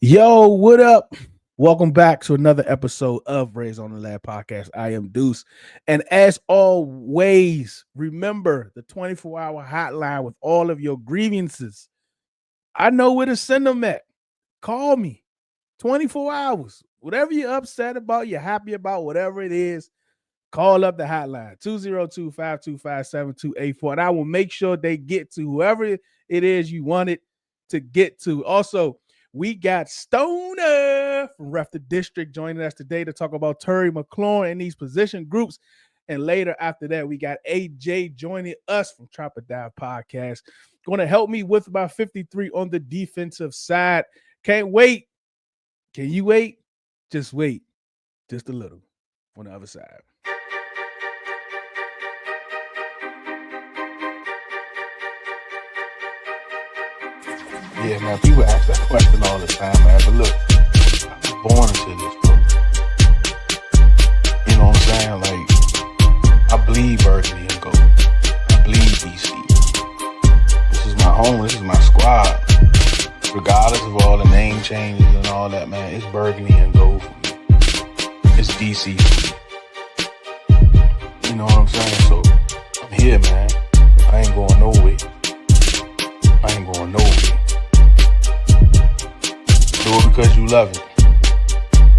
Yo, what up? Welcome back to another episode of Redzone In the Lab podcast. I am Deuce. And as always, remember the 24-hour hotline with all of your grievances. I know where to send them at. Call me 24 hours. Whatever you're upset about, you're happy about, whatever it is, call up the hotline 202-525-7284. And I will make sure they get to whoever it is you want it to get to. Also, we got Stoner from RefTheDistrict joining us today to talk about Terry McLaurin and these position groups. And later after that, we got AJ joining us from Trap or Dive Podcast. Going to help me with my 53 on the defensive side. Can't wait. Can you wait? Just wait. Just a little on the other side. Yeah, man, people ask that question all the time, man. But look, I was born into this, bro. You know what I'm saying? Like, I bleed burgundy and gold. I bleed DC. This is my home. This is my squad. Regardless of all the name changes and all that, man, it's burgundy and gold for me. It's DC for me. You know what I'm saying? So, I'm here, man. I ain't going nowhere. I ain't going nowhere. Do it because you love it,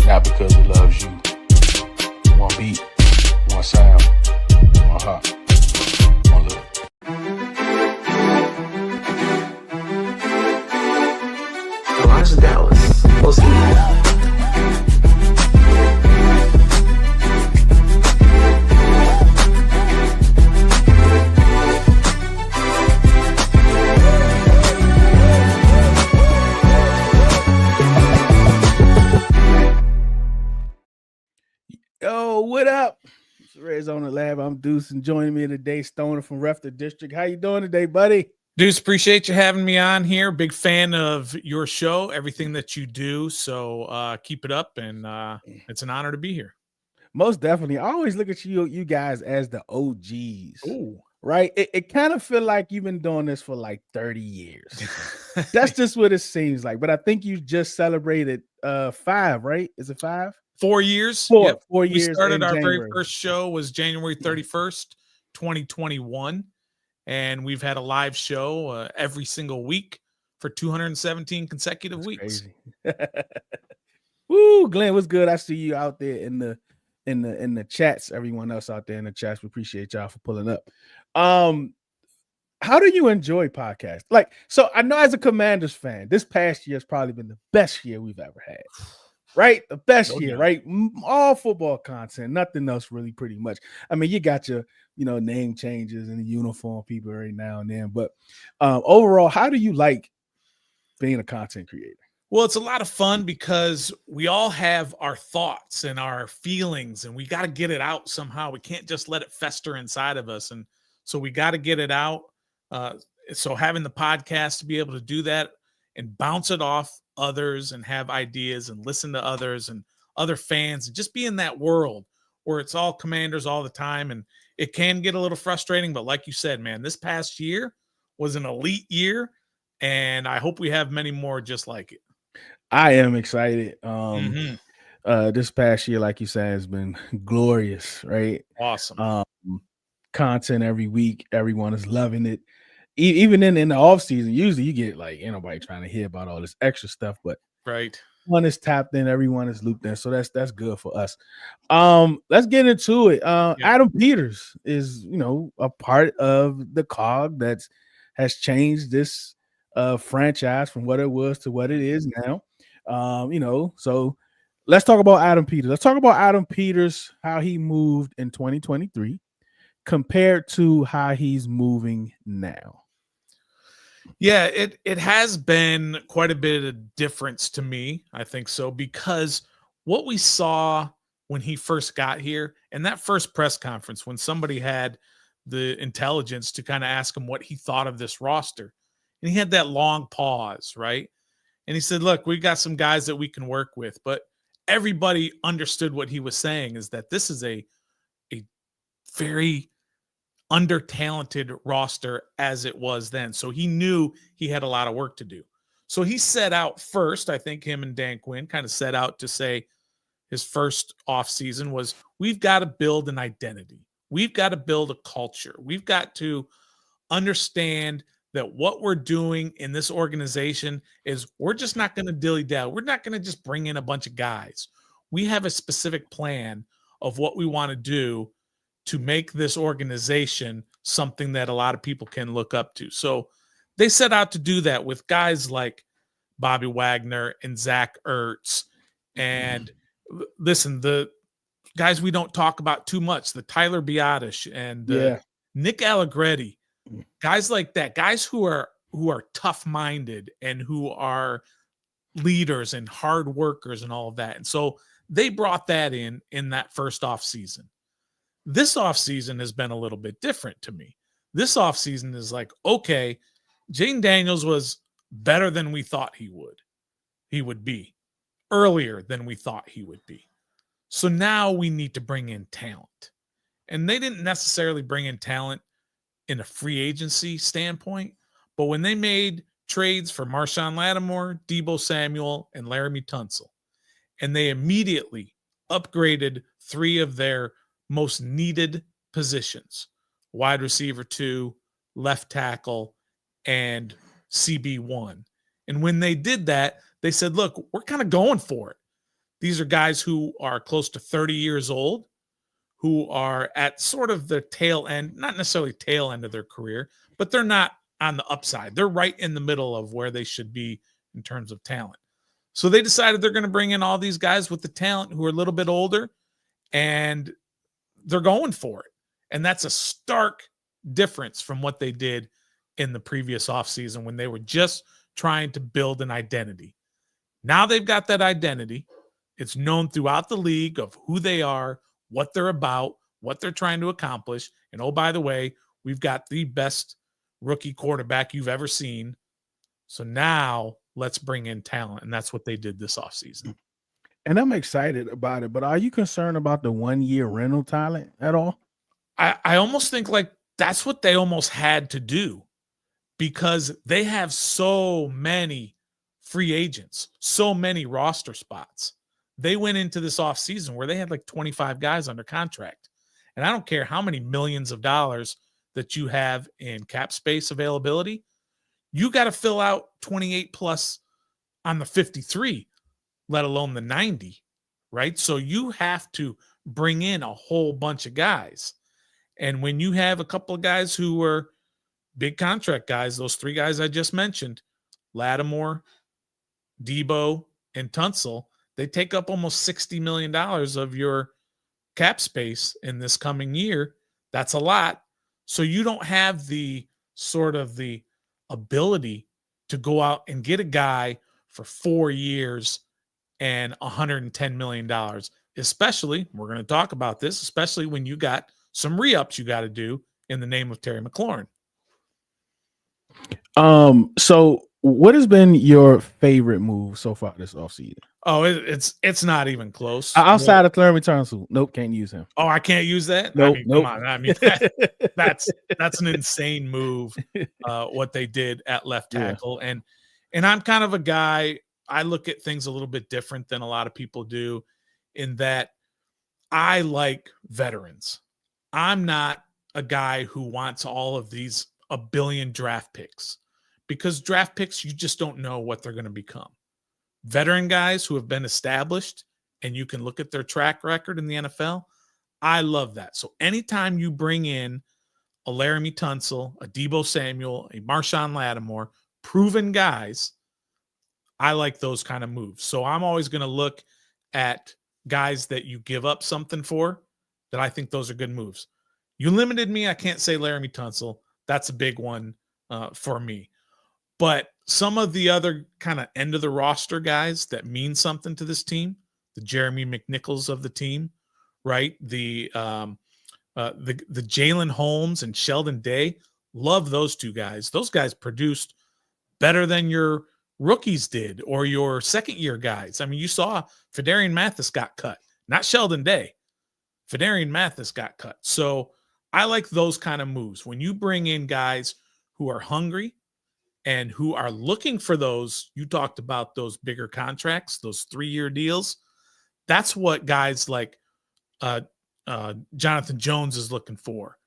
not because it loves you. One beat, one sound, one heart, one love. Elijah Dallas. We'll see. Yo, what up? It's Redzone In the Lab. I'm Deuce, and joining me today, Stoner from RefTheDistrict. How you doing today, buddy? Deuce, appreciate you having me on here. Big fan of your show, everything that you do. So keep it up, and it's an honor to be here. Most definitely. I always look at you guys as the OGs. Ooh. Right? It kind of feel like you've been doing this for like 30 years. That's just what it seems like. But I think you just celebrated 5, right? Is it 5? 4 years. 4 Yep. 4 years. We started our January. very first show was January 31st, 2021. And we've had a live show every single week for 217 consecutive weeks. Crazy. Woo, Glenn, what's good? I see you out there in the chats. Everyone else out there in the chats, we appreciate y'all for pulling up. How do you enjoy podcasts? Like, so I know as a Commanders fan, this past year has probably been the best year we've ever had. Right? The best year, right? All football content, nothing else really, pretty much. I mean, you got your, name changes and the uniform people every now and then. But overall, how do you like being a content creator? Well, it's a lot of fun because we all have our thoughts and our feelings, and we got to get it out somehow. We can't just let it fester inside of us. And so we got to get it out. So having the podcast to be able to do that and bounce it off others and have ideas and listen to others and other fans and just be in that world where it's all Commanders all the time. And it can get a little frustrating, but like you said, man, this past year was an elite year, and I hope we have many more just like it. I am excited. This past year, like you said, has been glorious, right? Awesome. Content every week. Everyone is loving it. Even in the off season, usually you get like ain't nobody trying to hear about all this extra stuff, but right, one is tapped in, everyone is looped in, so that's good for us. Let's get into it. Adam Peters is a part of the cog that has changed this franchise from what it was to what it is now. So let's talk about Adam Peters. Let's talk about Adam Peters, how he moved in 2023 compared to how he's moving now. Yeah, it has been quite a bit of difference to me, I think so, because what we saw when he first got here and that first press conference, when somebody had the intelligence to kind of ask him what he thought of this roster, and he had that long pause, right? And he said, look, we got some guys that we can work with, but everybody understood what he was saying is that this is a very under-talented roster as it was then. So he knew he had a lot of work to do. So he set out first, I think him and Dan Quinn kind of set out to say his first offseason was, we've got to build an identity. We've got to build a culture. We've got to understand that what we're doing in this organization is we're just not going to dilly-dally. We're not going to just bring in a bunch of guys. We have a specific plan of what we want to do to make this organization something that a lot of people can look up to. So they set out to do that with guys like Bobby Wagner and Zach Ertz. And listen, the guys we don't talk about too much, the Tyler Biotish and Nick Allegretti, guys like that, guys who are tough-minded and who are leaders and hard workers and all of that. And so they brought that in that first offseason. This offseason has been a little bit different to me. This offseason is like, okay, Jayden Daniels was better than we thought he would be, earlier than we thought he would be. So now we need to bring in talent. And they didn't necessarily bring in talent in a free agency standpoint, but when they made trades for Marshawn Lattimore, Deebo Samuel, and Laramie Tunsil, and they immediately upgraded 3 of their most needed positions, wide receiver 2, left tackle, and CB1. And when they did that, they said, look, we're kind of going for it. These are guys who are close to 30 years old, who are at sort of the tail end, not necessarily tail end of their career, but they're not on the upside. They're right in the middle of where they should be in terms of talent. So they decided they're going to bring in all these guys with the talent who are a little bit older, and they're going for it. And that's a stark difference from what they did in the previous offseason when they were just trying to build an identity. Now they've got that identity. It's known throughout the league of who they are, what they're about, what they're trying to accomplish. And oh, by the way, we've got the best rookie quarterback you've ever seen. So now let's bring in talent. And that's what they did this offseason. And I'm excited about it, but are you concerned about the 1-year rental talent at all? I almost think like that's what they almost had to do, because they have so many free agents, so many roster spots. They went into this offseason where they had like 25 guys under contract. And I don't care how many millions of dollars that you have in cap space availability, you got to fill out 28 plus on the 53, let alone the 90, right? So you have to bring in a whole bunch of guys. And when you have a couple of guys who were big contract guys, those 3 guys I just mentioned, Lattimore, Deebo, and Tunsil, they take up almost $60 million of your cap space in this coming year. That's a lot. So you don't have the sort of the ability to go out and get a guy for 4 years and $110 million, especially, we're going to talk about this, especially when you got some re-ups you got to do in the name of Terry McLaurin. So what has been your favorite move so far this offseason? Oh, it's not even close. Outside of Laramie Tunsil. Nope, can't use him. Oh, I can't use that? Nope, I mean, nope. come on. I mean, that's an insane move, what they did at left tackle. And I'm kind of a guy, I look at things a little bit different than a lot of people do, in that I like veterans. I'm not a guy who wants all of these a billion draft picks, because draft picks, you just don't know what they're going to become. Veteran guys who have been established and you can look at their track record in the NFL, I love that. So anytime you bring in a Laramie Tunsil, a Deebo Samuel, a Marshawn Lattimore, proven guys, I like those kind of moves. So I'm always going to look at guys that you give up something for, that I think those are good moves. You limited me. I can't say Laramie Tunsil. That's a big one for me. But some of the other kind of end of the roster guys that mean something to this team, the Jeremy McNichols of the team, right? The Jalen Holmes and Sheldon Day, love those 2 guys. Those guys produced better than your rookies did or your second-year guys. I mean, you saw Fedarian Mathis got cut, not Sheldon Day. Fedarian Mathis got cut. So I like those kind of moves. When you bring in guys who are hungry and who are looking for those. You talked about those bigger contracts, those 3-year deals. That's what guys like Jonathan Jones is looking for,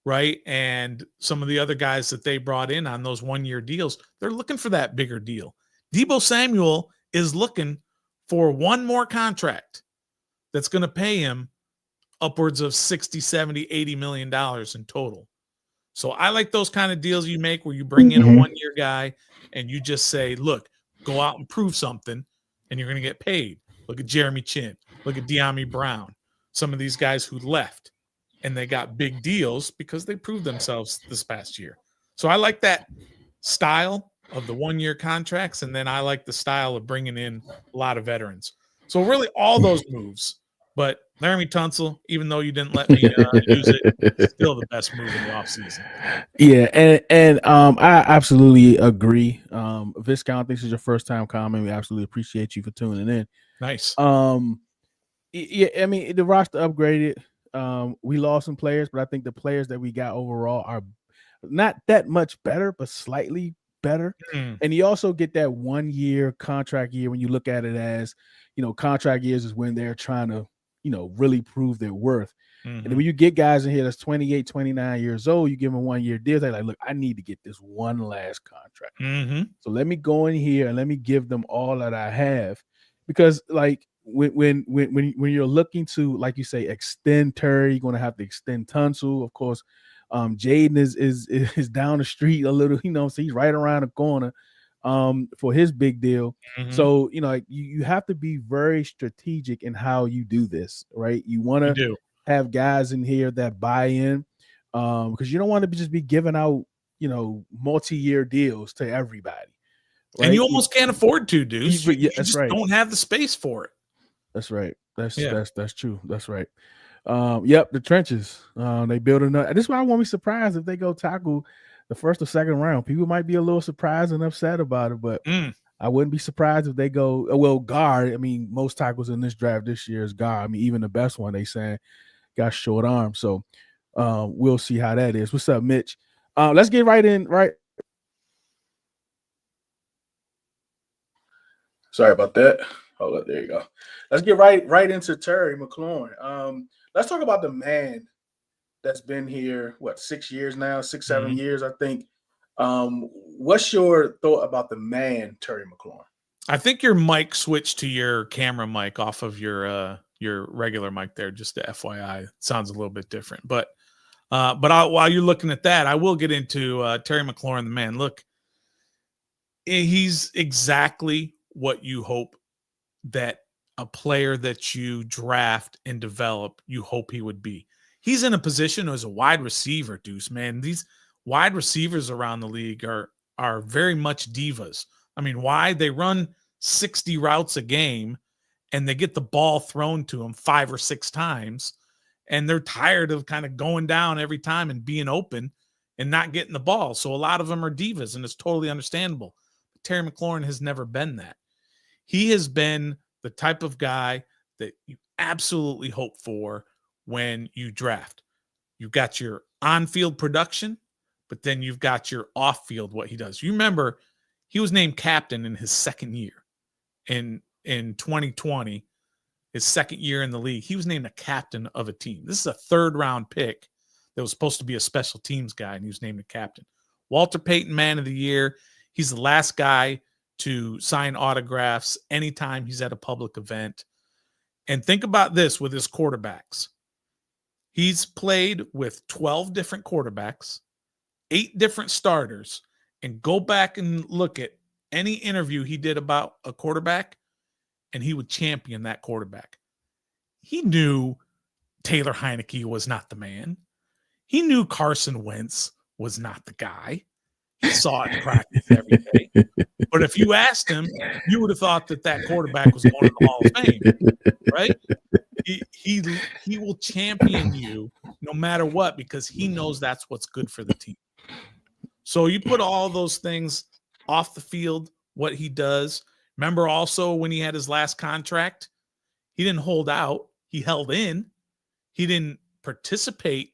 right? And some of the other guys that they brought in on those 1-year deals, they're looking for that bigger deal. Deebo Samuel is looking for one more contract that's going to pay him upwards of 60, 70, 80 million dollars in total. So I like those kind of deals you make where you bring in a 1-year guy and you just say, look, go out and prove something and you're going to get paid. Look at Jeremy Chin. Look at De'Ami Brown. Some of these guys who left and they got big deals because they proved themselves this past year. So I like that style of the 1-year contracts, and then I like the style of bringing in a lot of veterans. So really all those moves. But Laramie Tunsil, even though you didn't let me use it, still the best move in the offseason. Yeah, and I absolutely agree. Viscount, this is your first time comment. We absolutely appreciate you for tuning in. Nice. Yeah, I mean the roster upgraded. We lost some players, but I think the players that we got overall are not that much better, but slightly better. And you also get that 1-year contract year when you look at it as, contract years is when they're trying to, really prove their worth. And then when you get guys in here that's 28, 29 years old, you give them a 1-year deal. They're like, look, I need to get this one last contract. So let me go in here and let me give them all that I have. Because like when you're looking to, like you say, extend Terry, you're going to have to extend Tunsil. Of course, Jayden is down the street a little, so he's right around the corner for his big deal. So, you have to be very strategic in how you do this, right? You want to have guys in here that buy in because you don't want to just be giving out, multi-year deals to everybody. Right? And you almost can't afford to, Deuce. You that's just right. Don't have the space for it. That's right. That's true. That's right. Yep, the trenches. They build enough. This is why I won't be surprised if they go tackle the first or second round. People might be a little surprised and upset about it, but I wouldn't be surprised if they go guard. I mean, most tackles in this draft this year is guard. I mean, even the best one they saying got short arms. So we'll see how that is. What's up, Mitch? Let's get right in. Right. Sorry about that. Hold up, there you go. Let's get right into Terry McLaurin. Let's talk about the man that's been here, 6 years now, 6, 7 years, I think. What's your thought about the man, Terry McLaurin? I think your mic switched to your camera mic off of your regular mic there, just to FYI. It sounds a little bit different. But while you're looking at that, I will get into Terry McLaurin, the man. Look, he's exactly what you hope that a player that you draft and develop, you hope he would be. He's in a position as a wide receiver, Deuce, man. These wide receivers around the league are very much divas. I mean, why? They run 60 routes a game and they get the ball thrown to them 5 or 6 times, and they're tired of kind of going down every time and being open and not getting the ball. So a lot of them are divas, and it's totally understandable. But Terry McLaurin has never been that. He has been the type of guy that you absolutely hope for when you draft. You've got your on-field production, but then you've got your off-field, what he does. You remember he was named captain in his second year. In 2020, his second year in the league, he was named a captain of a team. This is a third-round pick that was supposed to be a special teams guy, and he was named a captain. Walter Payton, man of the year. He's the last guy to sign autographs anytime he's at a public event. And think about this with his quarterbacks. He's played with 12 different quarterbacks, 8 different starters, and go back and look at any interview he did about a quarterback, and he would champion that quarterback. He knew Taylor Heineke was not the man. He knew Carson Wentz was not the guy. He saw it in practice every day. But if you asked him, you would have thought that quarterback was going to the Hall of Fame, right? He will champion you no matter what, because he knows that's what's good for the team. So you put all those things off the field, what he does. Remember also when he had his last contract, he didn't hold out. He held in. He didn't participate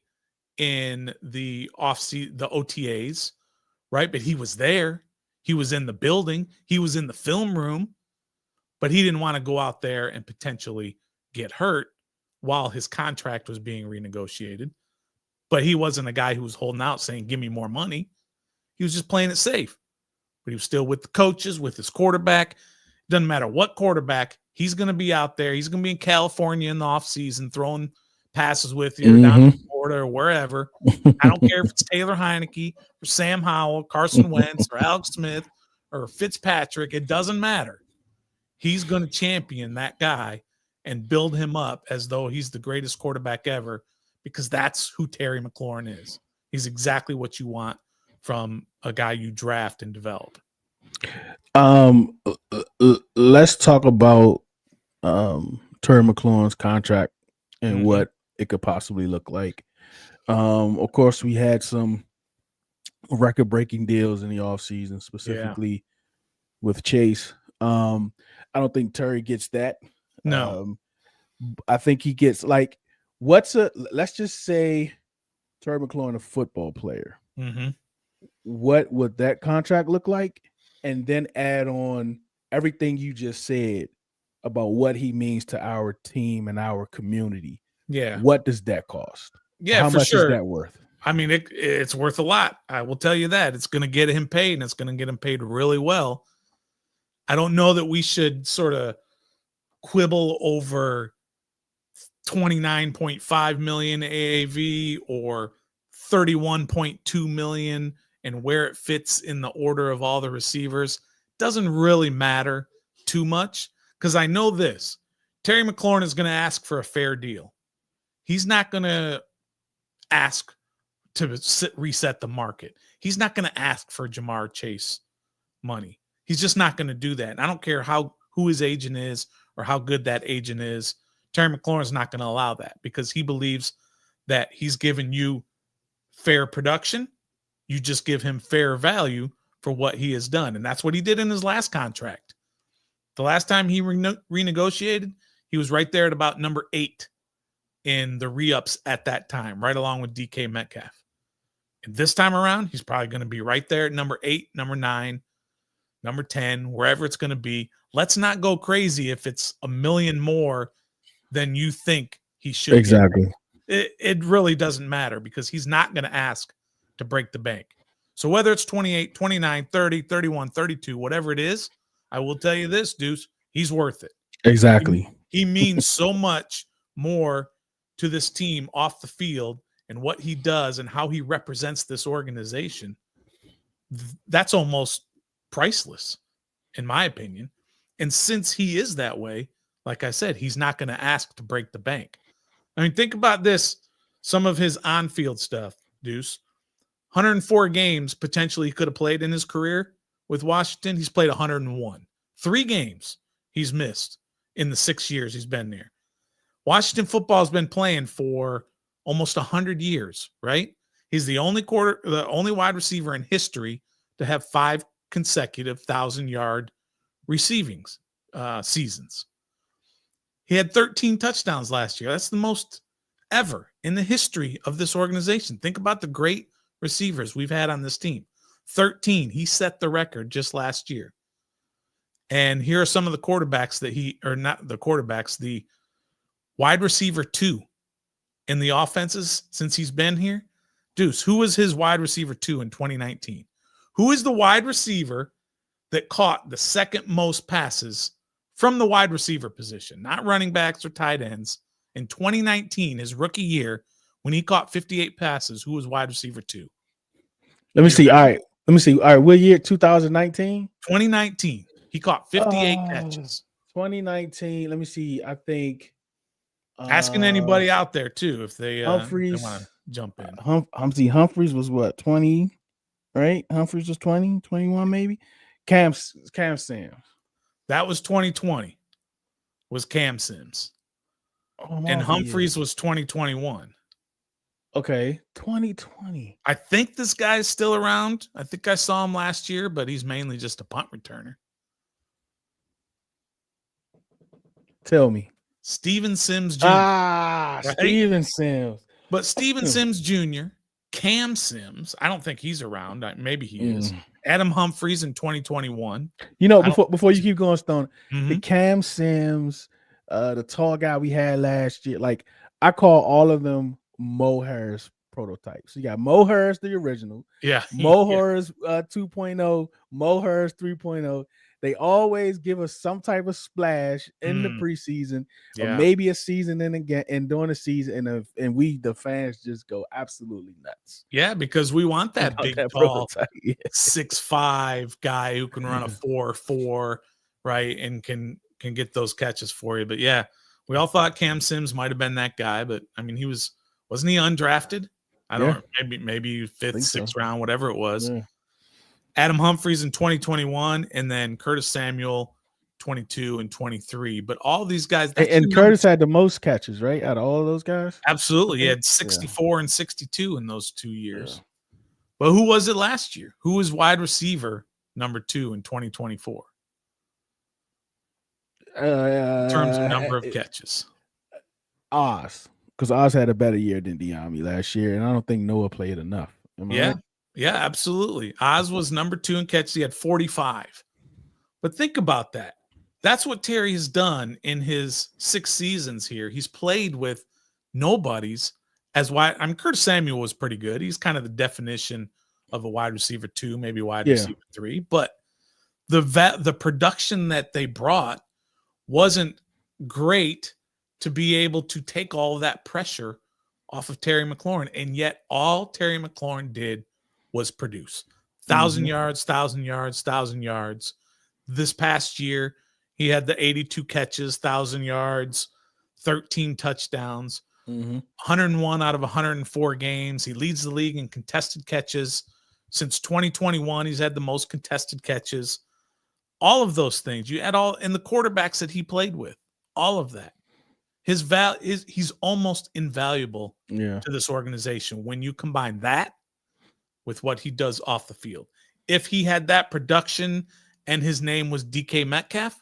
in the OTAs, right? But he was there. He was in the building. He was in the film room, but he didn't want to go out there and potentially get hurt while his contract was being renegotiated. But he wasn't a guy who was holding out saying, give me more money. He was just playing it safe. But he was still with the coaches, with his quarterback. Doesn't matter what quarterback, he's going to be out there. He's going to be in California in the offseason throwing passes with you down in Florida or wherever. I don't care if it's Taylor Heineke or Sam Howell, Carson Wentz or Alex Smith or Fitzpatrick. It doesn't matter. He's going to champion that guy and build him up as though he's the greatest quarterback ever, because that's who Terry McLaurin is. He's exactly what you want from a guy you draft and develop. Let's talk about Terry McLaurin's contract and what it could possibly look like. Of course, we had some record-breaking deals in the offseason, specifically with Chase. I don't think Terry gets that. No. I think he gets like, let's just say Terry McLaurin, a football player. What would that contract look like? And then add on everything you just said about what he means to our team and our community. Yeah. What does that cost? Yeah, How for much sure. is that worth? I mean, it's worth a lot. I will tell you that. It's going to get him paid, and it's going to get him paid really well. I don't know that we should sort of quibble over 29.5 million AAV or 31.2 million and where it fits in the order of all the receivers. Doesn't really matter too much, because I know this. Terry McLaurin is going to ask for a fair deal. He's not going to ask to reset the market. He's not going to ask for Jamar Chase money. He's just not going to do that. And I don't care who his agent is or how good that agent is. Terry McLaurin is not going to allow that, because he believes that he's given you fair production. You just give him fair value for what he has done. And that's what he did in his last contract. The last time he renegotiated, he was right there at about number 8 in the re-ups at that time, right along with DK Metcalf. And this time around, he's probably going to be right there at number 8, number 9, number 10, wherever it's going to be. Let's not go crazy if it's $1 million more than you think he should. Exactly. It really doesn't matter, because he's not going to ask to break the bank. So whether it's 28, 29, 30, 31, 32, whatever it is, I will tell you this, Deuce, he's worth it. Exactly. He means so much more to this team off the field and what he does and how he represents this organization. That's almost priceless, in my opinion. And since he is that way, like I said, he's not going to ask to break the bank. I mean, think about this. Some of his on-field stuff, Deuce. 104 games potentially he could have played in his career with Washington. He's played 101. 3 games he's missed in the 6 years he's been there. Washington football has been playing for almost 100 years, right? He's the only wide receiver in history to have 5 consecutive 1,000-yard receiving seasons. He had 13 touchdowns last year. That's the most ever in the history of this organization. Think about the great receivers we've had on this team. 13. He set the record just last year. And here are some of the quarterbacks the wide receiver 2 in the offenses since he's been here. Deuce, who was his wide receiver 2 in 2019? Who is the wide receiver that caught the second most passes from the wide receiver position, not running backs or tight ends? In 2019, his rookie year, when he caught 58 passes, who was wide receiver 2? Let me see. All right. What year? 2019? 2019. He caught 58 catches. 2019. Let me see. I think. Asking anybody out there, too, if they want to jump in. Humphreys was what? 20, right? Humphreys was 20, 21 maybe? Cam Sims. That was 2020, was Cam Sims. And Humphreys was 2021. Okay, 2020. I think this guy's still around. I think I saw him last year, but he's mainly just a punt returner. Tell me. Steven Sims Jr. Right? Steven Sims. But Steven Sims Jr., Cam Sims, I don't think he's around. Maybe he is. Adam Humphries in 2021. You know, before you keep going, Stone, the Mhm. Cam Sims, the tall guy we had last year, like I call all of them Mo Harris prototypes. You got Mo Harris, the original, Yeah. Mo Harris 2.0, Mo Harris 3.0. They always give us some type of splash in the preseason, or maybe a season in again, and during the season, and we the fans just go absolutely nuts. Yeah, because we want that big, tall, 6'5" guy who can run a 4.4, right, and can get those catches for you. But yeah, we all thought Cam Sims might have been that guy, but I mean, wasn't he undrafted? I don't maybe fifth, sixth round, whatever it was. Yeah. Adam Humphries in 2021, and then Curtis Samuel 22 and 23. But all these guys, and Curtis had the most catches, right? Out of all of those guys? Absolutely. He had 64 and 62 in those 2 years. Yeah. But who was it last year? Who was wide receiver number 2 in 2024? In terms of number of catches. Oz. Because Oz had a better year than Diami last year, and I don't think Noah played enough. Am I right? Yeah, absolutely. Oz was number 2 in catches. He had 45. But think about that. That's what Terry has done in his 6 seasons here. He's played with nobodies as wide. I mean, Curtis Samuel was pretty good. He's kind of the definition of a wide receiver 2, maybe wide receiver 3. But the production that they brought wasn't great to be able to take all of that pressure off of Terry McLaurin. And yet all Terry McLaurin did was produce 1,000 yards, 1,000 yards, 1,000 yards. This past year, he had the 82 catches, 1,000 yards, 13 touchdowns, 101 out of 104 games. He leads the league in contested catches. Since 2021, he's had the most contested catches. All of those things. You add all in the quarterbacks that he played with, all of that. He's almost invaluable to this organization when you combine that with what he does off the field. If he had that production and his name was DK Metcalf,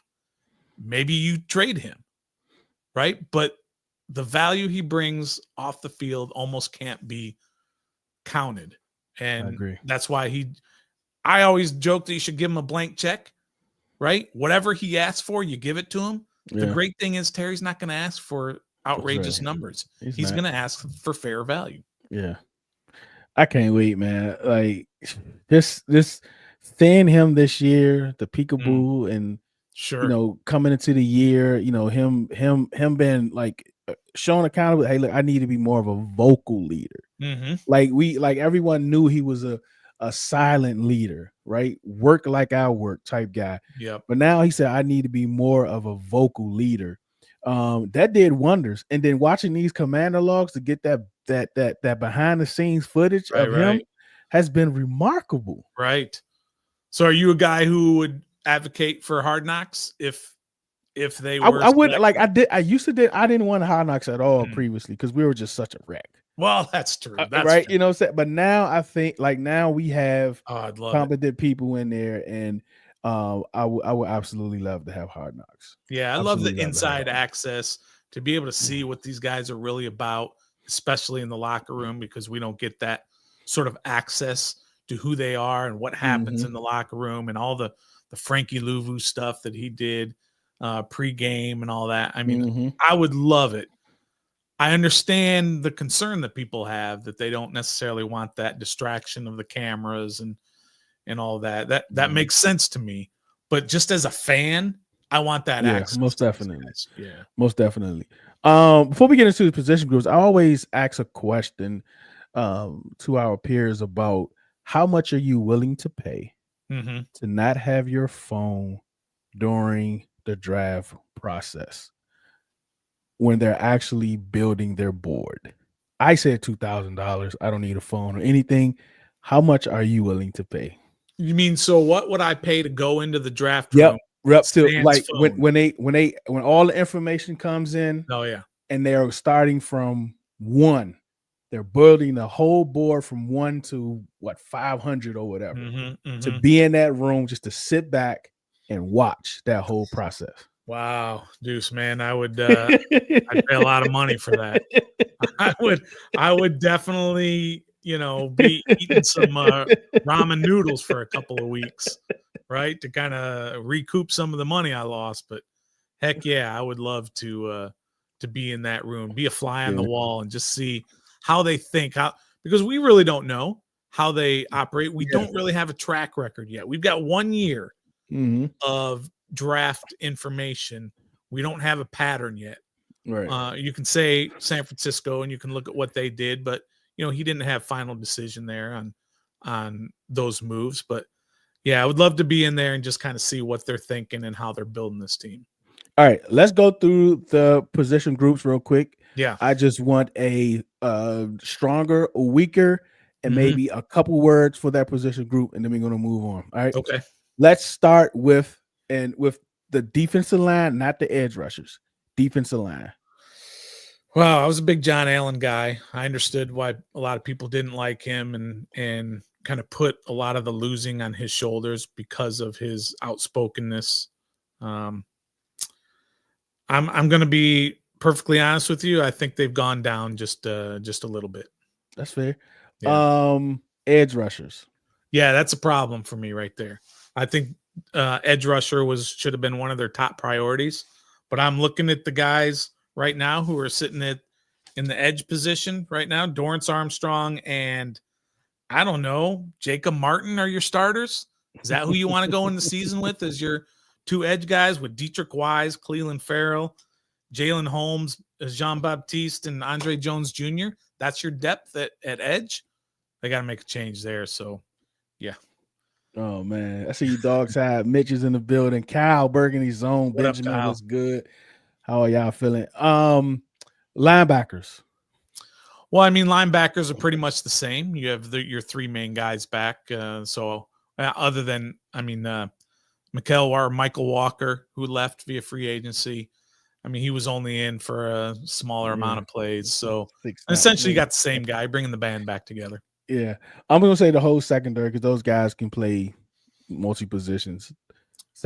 maybe you trade him, right? But the value he brings off the field almost can't be counted. And that's why I always joke that you should give him a blank check, right? Whatever he asks for, you give it to him. The great thing is Terry's not going to ask for outrageous numbers. He's going to ask for fair value. Yeah. I can't wait, man. Like this seeing him this year, the peekaboo, and you know, coming into the year, you know, him being like showing accountable. Hey, look, I need to be more of a vocal leader. Like everyone knew he was a silent leader, right? Work like I work type guy. But now he said, I need to be more of a vocal leader. That did wonders. And then watching these commander logs to get that behind the scenes footage of him has been remarkable. Right. So are you a guy who would advocate for Hard Knocks if they were? I would like I didn't want Hard Knocks at all previously because we were just such a wreck. Well, that's true. That's right. true. You know what I'm saying? But now I think like now we have competent people in there, and I would absolutely love to have Hard Knocks. Yeah, I love the inside access to be able to see what these guys are really about, especially in the locker room, because we don't get that sort of access to who they are and what happens in the locker room and all the Frankie Louvu stuff that he did pregame and all that. I mean, I would love it. I understand the concern that people have that they don't necessarily want that distraction of the cameras and all that. That makes sense to me. But just as a fan, I want that access. Most definitely. Yeah, most definitely. Before we get into the position groups, I always ask a question to our peers about how much are you willing to pay to not have your phone during the draft process when they're actually building their board. I said $2,000. I don't need a phone or anything. How much are you willing to pay? You mean, so what would I pay to go into the draft room? Yep. To like when all the information comes in. Oh yeah. And they're starting from 1. They're building the whole board from 1 to 500 or whatever. To be in that room, just to sit back and watch that whole process. Wow, Deuce, man, I would I'd pay a lot of money for that. I would definitely be eating some ramen noodles for a couple of weeks, right, to kind of recoup some of the money I lost. But heck yeah, I would love to be in that room, be a fly on the wall, and just see how they think. Because we really don't know how they operate. We don't really have a track record yet. We've got 1 year of draft information. We don't have a pattern yet. Right. You can say San Francisco, and you can look at what they did, but he didn't have final decision there on those moves. But yeah, I would love to be in there and just kind of see what they're thinking and how they're building this team. All right, let's go through the position groups real quick. Yeah, I just want a stronger, a weaker, and maybe a couple words for that position group, and then we're going to move on. All right. Okay. Let's start with the defensive line, not the edge rushers. Defensive line. Well, I was a big John Allen guy. I understood why a lot of people didn't like him and kind of put a lot of the losing on his shoulders because of his outspokenness. I'm going to be perfectly honest with you. I think they've gone down just a little bit. That's fair. Yeah. Edge rushers. Yeah, that's a problem for me right there. I think edge rusher should have been one of their top priorities, but I'm looking at the guys right now who are sitting in the edge position right now. Dorrance Armstrong and I don't know, Jacob Martin are your starters. Is that who you want to go in the season with as your two edge guys with Dietrich Wise, Cleveland Farrell, Jalen Holmes, Jean-Baptiste, and Andre Jones Jr.? That's your depth at edge. They got to make a change there. So, yeah. Oh, man. I see you dog side. Mitch is in the building. Kyle Burgundy's zone. What Benjamin up, Kyle? was good. How are y'all feeling? Linebackers. Well, I mean, linebackers are pretty much the same. You have your three main guys back. Other than, Michael Walker, who left via free agency. I mean, he was only in for a smaller amount of plays. So essentially, you got the same guy bringing the band back together. Yeah. I'm going to say the whole secondary because those guys can play multi-positions.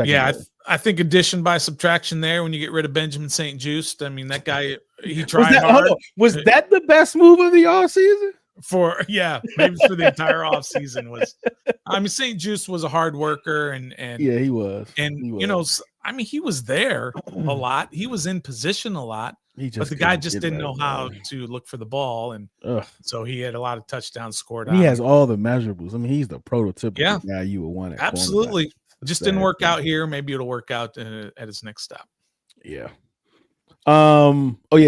Yeah, I think addition by subtraction there when you get rid of Benjamin St. Juste. I mean, that guy, he tried hard. Was that the best move of the offseason? Maybe for the entire offseason was. I mean, St. Juste was a hard worker and yeah, he was. And he was. He was there a lot. He was in position a lot, but the guy just didn't know how to look for the ball, and so he had a lot of touchdowns scored. He has all the measurables. I mean, he's the prototypical guy you would want. Absolutely. Just didn't work out here. Maybe it'll work out at his next stop. Yeah.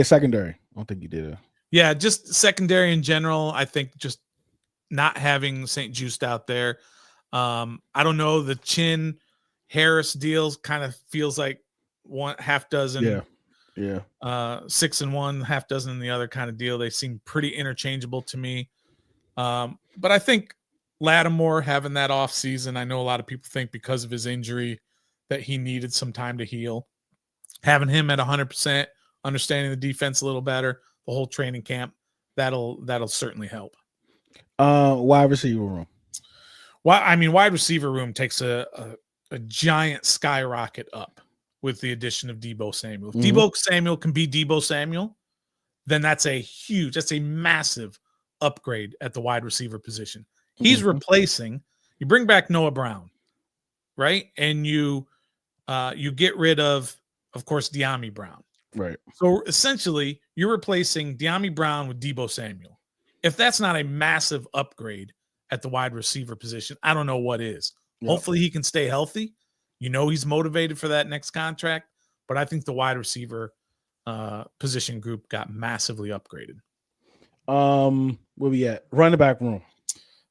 Secondary. I don't think you did it. Yeah, just secondary in general. I think just not having St. Juste out there. I don't know. The Chin Harris deals kind of feels like one half dozen. Yeah. 6 and 1, half dozen in the other kind of deal. They seem pretty interchangeable to me. But I think Lattimore having that off season, I know a lot of people think because of his injury that he needed some time to heal. Having him at 100%, understanding the defense a little better, the whole training camp, that'll certainly help. Wide receiver room. Wide receiver room takes a giant skyrocket up with the addition of Deebo Samuel. If Deebo Samuel can be Deebo Samuel, then that's a massive upgrade at the wide receiver position. He's replacing. You bring back Noah Brown, right? And you get rid of course, De'Ami Brown. Right. So essentially, you're replacing De'Ami Brown with Deebo Samuel. If that's not a massive upgrade at the wide receiver position, I don't know what is. Yep. Hopefully he can stay healthy. He's motivated for that next contract, but I think the wide receiver position group got massively upgraded. Where we at? Running back room.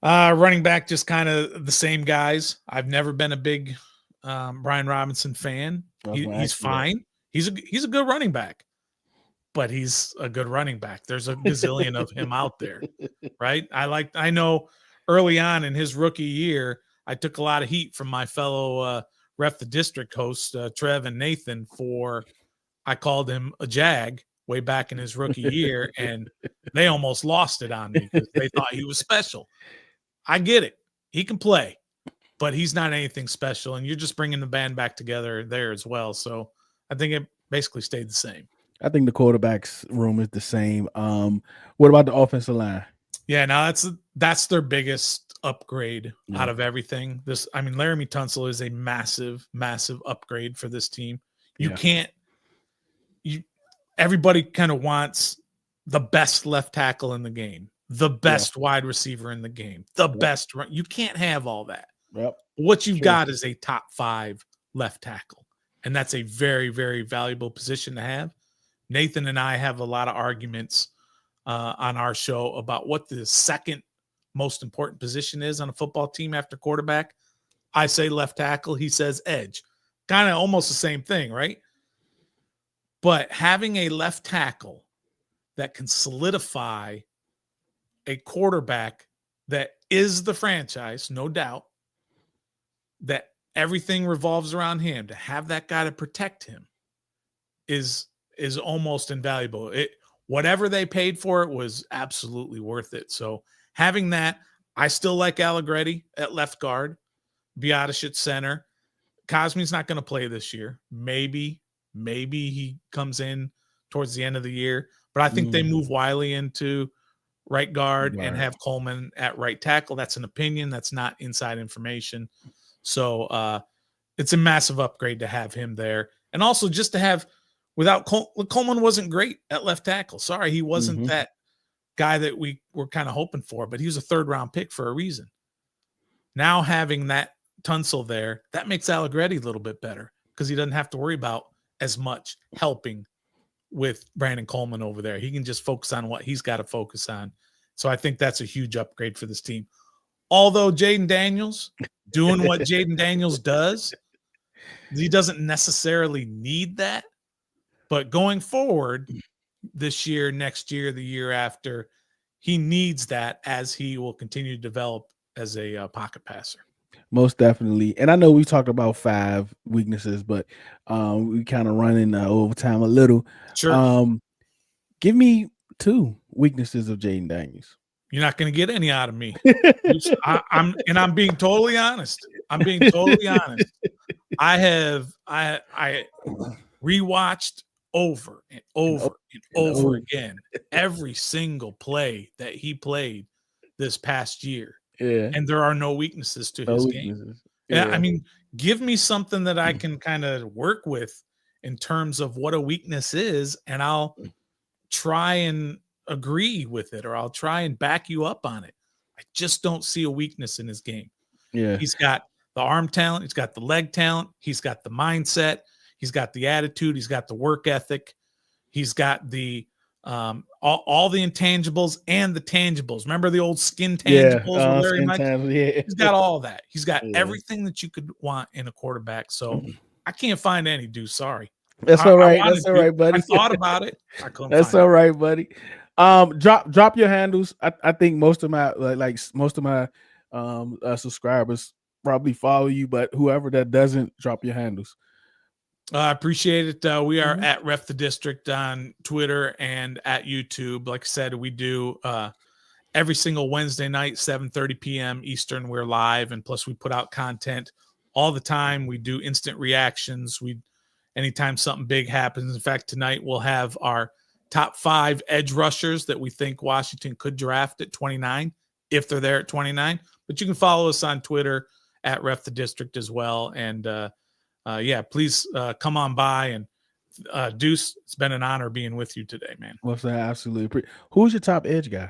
Running back, just kind of the same guys. I've never been a big Brian Robinson fan. He's fine. He's a good running back, but he's a good running back. There's a gazillion of him out there, right? I know early on in his rookie year, I took a lot of heat from my fellow RefTheDistrict hosts, Trev and Nathan, I called him a jag way back in his rookie year, and they almost lost it on me because they thought he was special. I get it. He can play, but he's not anything special, and you're just bringing the band back together there as well. So I think it basically stayed the same. I think the quarterback's room is the same. What about the offensive line? Yeah, now that's their biggest upgrade out of everything. Laramie Tunsil is a massive, massive upgrade for this team. Everybody kind of wants the best left tackle in the game, the best wide receiver in the game, the best run. You can't have all that. Yep. What you've got is a top 5 left tackle, and that's a very, very valuable position to have. Nathan and I have a lot of arguments on our show about what the second most important position is on a football team after quarterback. I say left tackle. He says edge. Kind of almost the same thing, right? But having a left tackle that can solidify a quarterback that is the franchise, no doubt, that everything revolves around him, to have that guy to protect him is almost invaluable. Whatever they paid for it was absolutely worth it. So having that, I still like Allegretti at left guard, Biotish at center. Cosme's not going to play this year. Maybe he comes in towards the end of the year, but I think they move Wiley into right guard and have Coleman at right tackle. That's an opinion. That's not inside information. So it's a massive upgrade to have him there. And also just to have, without Coleman wasn't great at left tackle. Sorry, he wasn't that guy that we were kind of hoping for, but he was a 3rd-round pick for a reason. Now having that Tunsil there, that makes Allegretti a little bit better because he doesn't have to worry about as much helping with Brandon Coleman over there. He can just focus on what he's got to focus on. So I think that's a huge upgrade for this team. Although Jayden Daniels doing what Jayden Daniels does, he doesn't necessarily need that. But going forward this year, next year, the year after, he needs that as he will continue to develop as a pocket passer. Most definitely. And I know we talked about 5 weaknesses, but we kind of running over time a little. Sure. Give me 2 weaknesses of Jayden Daniels. You're not going to get any out of me. I'm being totally honest. I'm being totally honest. I rewatched over and over and over again every single play that he played this past year. Yeah. And there are no weaknesses to his game. Yeah. I mean, give me something that I can kind of work with in terms of what a weakness is, and I'll try and agree with it, or I'll try and back you up on it. I just don't see a weakness in his game. Yeah. He's got the arm talent. He's got the leg talent. He's got the mindset. He's got the attitude. He's got the work ethic. He's got the all the intangibles and the tangibles. Remember the old skin tangibles? With Larry Mike? He's got all that. He's got everything that you could want in a quarterback. So I can't find any, dude. Sorry. That's all right. That's all right, buddy. I thought about it. I couldn't. That's all right, buddy. Drop your handles. I think most of my most of my subscribers probably follow you, but whoever that doesn't, drop your handles. I appreciate it. We are at RefTheDistrict on Twitter and at YouTube. Like I said, we do every single Wednesday night, 7:30 p.m. Eastern. We're live, and plus we put out content all the time. We do instant reactions. Anytime something big happens. In fact, tonight we'll have our top 5 edge rushers that we think Washington could draft at 29, if they're there at 29. But you can follow us on Twitter at RefTheDistrict as well. And please come on by. And Deuce, it's been an honor being with you today, man. Well, absolutely. Who's your top edge guy?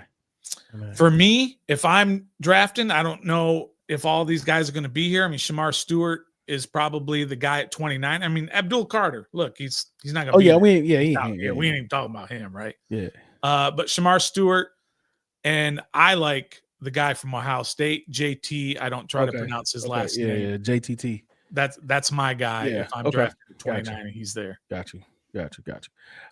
For me, if I'm drafting, I don't know if all these guys are going to be here. I mean, Shamar Stewart is probably the guy at 29. I mean, Abdul Carter, look, he's not going to be there. We ain't even talking about him, right? Yeah. But Shamar Stewart, and I like the guy from Ohio State, JT. I don't try to pronounce his last name. Yeah, JTT. That's my guy. Yeah. If I'm drafted at 29 and he's there. Got you.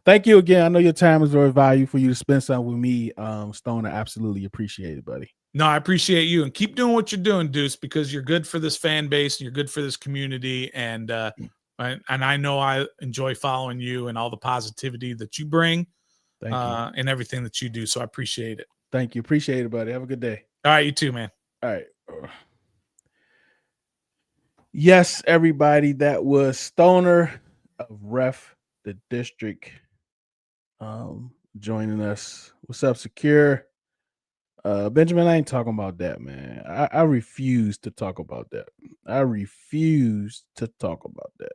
Thank you again. I know your time is very valuable for you to spend some with me, Stone. I absolutely appreciate it, buddy. No, I appreciate you, and keep doing what you're doing, Deuce, because you're good for this fan base and you're good for this community. And I know I enjoy following you and all the positivity that you bring and everything that you do. So I appreciate it. Thank you. Appreciate it, buddy. Have a good day. All right, you too, man. All right. Yes, everybody, that was Stoner of RefTheDistrict joining us. What's up, Secure? Benjamin, I ain't talking about that, man. I refuse to talk about that. I refuse to talk about that.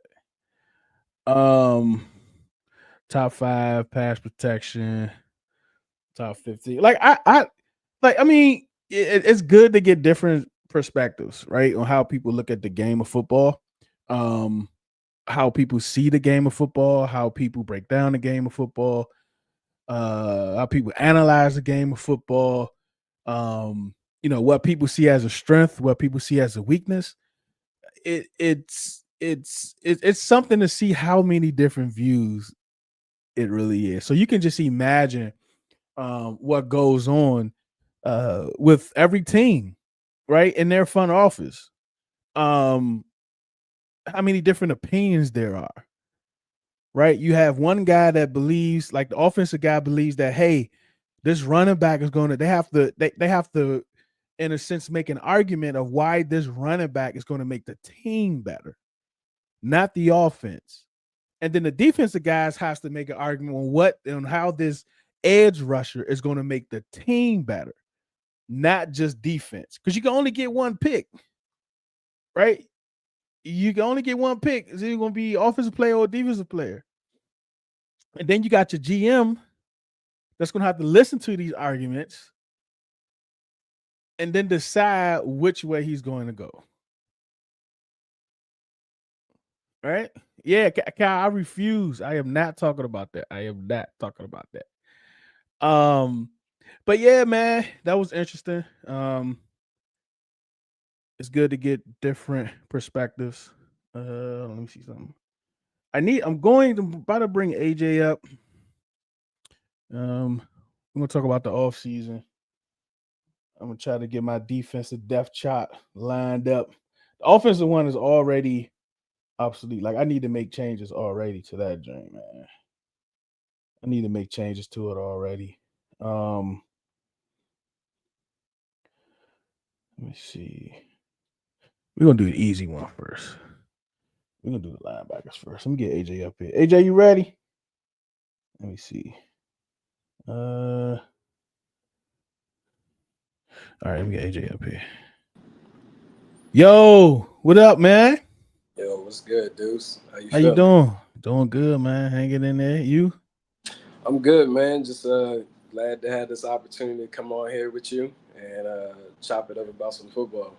Top 5 pass protection, top 50. I mean, it's good to get different perspectives, right, on how people look at the game of football, how people see the game of football, how people break down the game of football, how people analyze the game of football, what people see as a strength, what people see as a weakness. It's something to see how many different views it really is. So you can just imagine what goes on with every team, right, in their front office. How many different opinions there are, right? You have one guy that believes, like the offensive guy believes that, hey, this running back is going to, they have to, in a sense, make an argument of why this running back is going to make the team better, not the offense. And then the defensive guys has to make an argument on how this edge rusher is going to make the team better, not just defense. Because you can only get one pick, right? You can only get one pick. It's either going to be offensive player or defensive player. And then you got your GM that's going to have to listen to these arguments and then decide which way he's going to go. Right? Yeah, Kyle, I refuse. I am not talking about that. But yeah, man, that was interesting. It's good to get different perspectives. Let me see something. I'm about to bring AJ up. I'm gonna talk about the offseason. I'm gonna try to get my defensive depth chart lined up. The offensive one is already obsolete. Like, I need to make changes already to that joint, man. I need to make changes to it already. Let me see. We're gonna do an easy one first. We're gonna do the linebackers first. Let me get AJ up here. AJ, you ready? Let me see. All right, let me get AJ up here. Yo, what up, man? Yo, what's good, Deuce? How you doing? Doing good, man. Hanging in there. You? I'm good, man. Just glad to have this opportunity to come on here with you and chop it up about some football.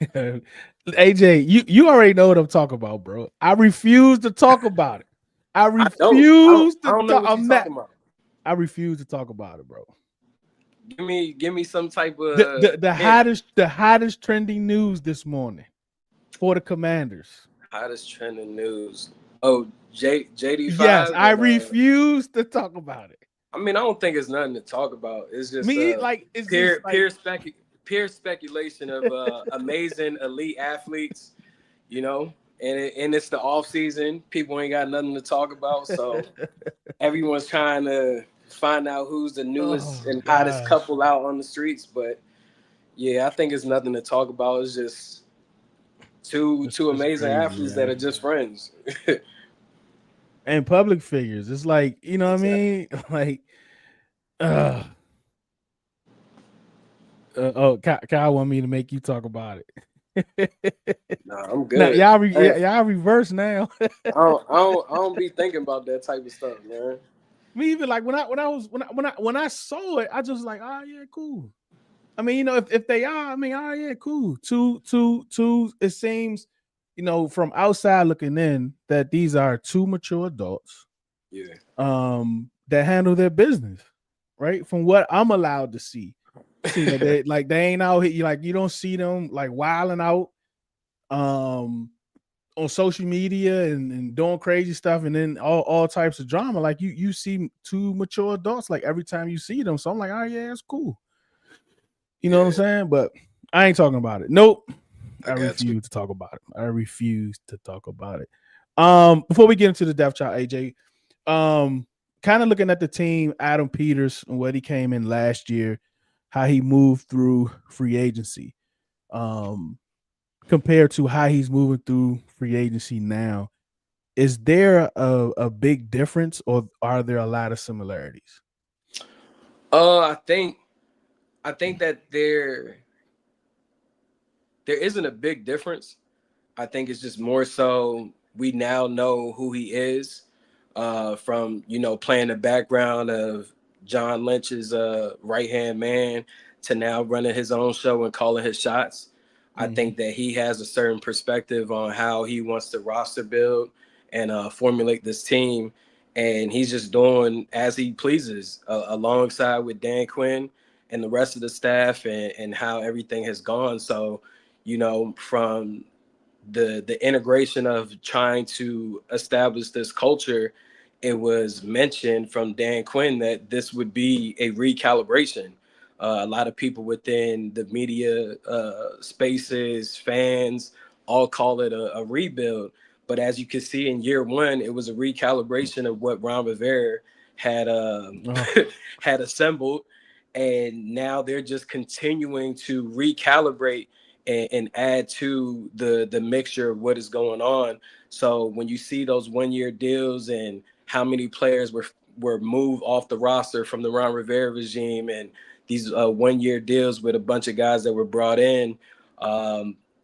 AJ, you already know what I'm talking about, bro. I refuse to talk about it. I refuse to talk about it, bro. Give me some type of the hottest trending news this morning for the Commanders. Hottest trending news. Oh, JD5. Yes, I refuse to talk about it. I mean, I don't think it's nothing to talk about. It's just pure speculation of amazing elite athletes, you know. And it's the off season. People ain't got nothing to talk about, so everyone's trying to find out who's the newest and hottest couple out on the streets. But yeah, I think it's nothing to talk about. It's just two amazing athletes that are just friends. And public figures. It's like, you know what I mean? Like, Kyle want me to make you talk about it. Nah, I'm good. Now, y'all reverse now. I don't be thinking about that type of stuff, man. Me even, like, when I saw it, I just like, yeah, cool. I mean, you know, if they are, I mean, yeah, cool. Two. It seems, you know, from outside looking in, that these are two mature adults. Yeah. That handle their business, right? From what I'm allowed to see. That they ain't out here, like, you don't see them like wilding out on social media and doing crazy stuff, and then all types of drama. Like, you see two mature adults like every time you see them. So I'm like, yeah, it's cool. You know what I'm saying? But I ain't talking about it. Nope. I refuse to talk about it. Before we get into the depth chart, AJ, kind of looking at the team, Adam Peters and what he came in last year, how he moved through free agency, compared to how he's moving through free agency now. Is there a big difference, or are there a lot of similarities? I think I think that there isn't a big difference. I think it's just more so we now know who he is, from playing the background of John Lynch's right hand man to now running his own show and calling his shots. I think that he has a certain perspective on how he wants to roster build and formulate this team, and he's just doing as he pleases, alongside with Dan Quinn and the rest of the staff, and how everything has gone. So, from the integration of trying to establish this culture, it was mentioned from Dan Quinn that this would be a recalibration. A lot of people within the media spaces, fans, all call it a rebuild. But as you can see, in year one, it was a recalibration of what Ron Rivera had had assembled, and now they're just continuing to recalibrate and add to the mixture of what is going on. So when you see those 1 year deals and how many players were moved off the roster from the Ron Rivera regime, and these 1 year deals with a bunch of guys that were brought in,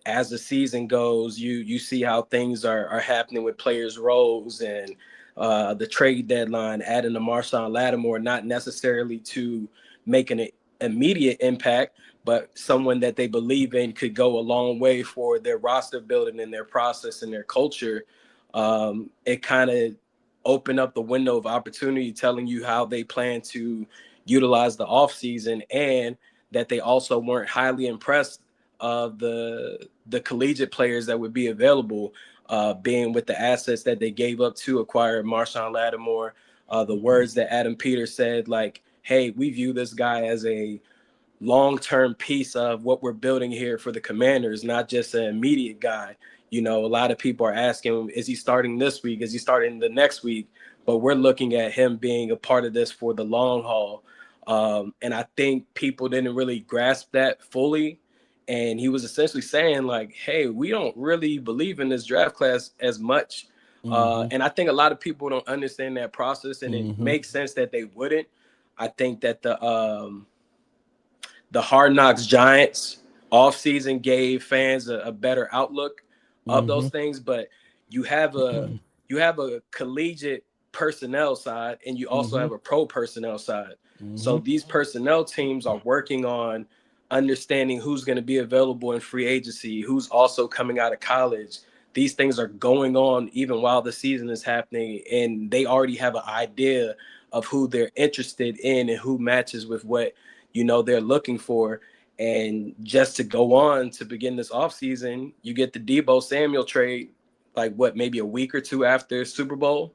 as the season goes, you see how things are happening with players' roles, and the trade deadline, adding to Marshawn Lattimore, not necessarily to make an immediate impact, but someone that they believe in could go a long way for their roster building and their process and their culture. It kind of opened up the window of opportunity, telling you how they plan to utilize the offseason, and that they also weren't highly impressed of the collegiate players that would be available, being with the assets that they gave up to acquire Marshawn Lattimore. The words that Adam Peters said, like, hey, we view this guy as a long-term piece of what we're building here for the Commanders, not just an immediate guy. A lot of people are asking, is he starting this week? Is he starting the next week? But we're looking at him being a part of this for the long haul. And I think people didn't really grasp that fully. And he was essentially saying, like, hey, we don't really believe in this draft class as much. And I think a lot of people don't understand that process, and it makes sense that they wouldn't. I think that the Hard Knocks Giants offseason gave fans a better outlook of those things, but you have a collegiate personnel side, and you also have a pro personnel side. So these personnel teams are working on understanding who's going to be available in free agency, who's also coming out of college. These things are going on even while the season is happening, and they already have an idea of who they're interested in and who matches with what they're looking for. And just to go on to begin this offseason, you get the Deebo Samuel trade, like maybe a week or two after Super Bowl.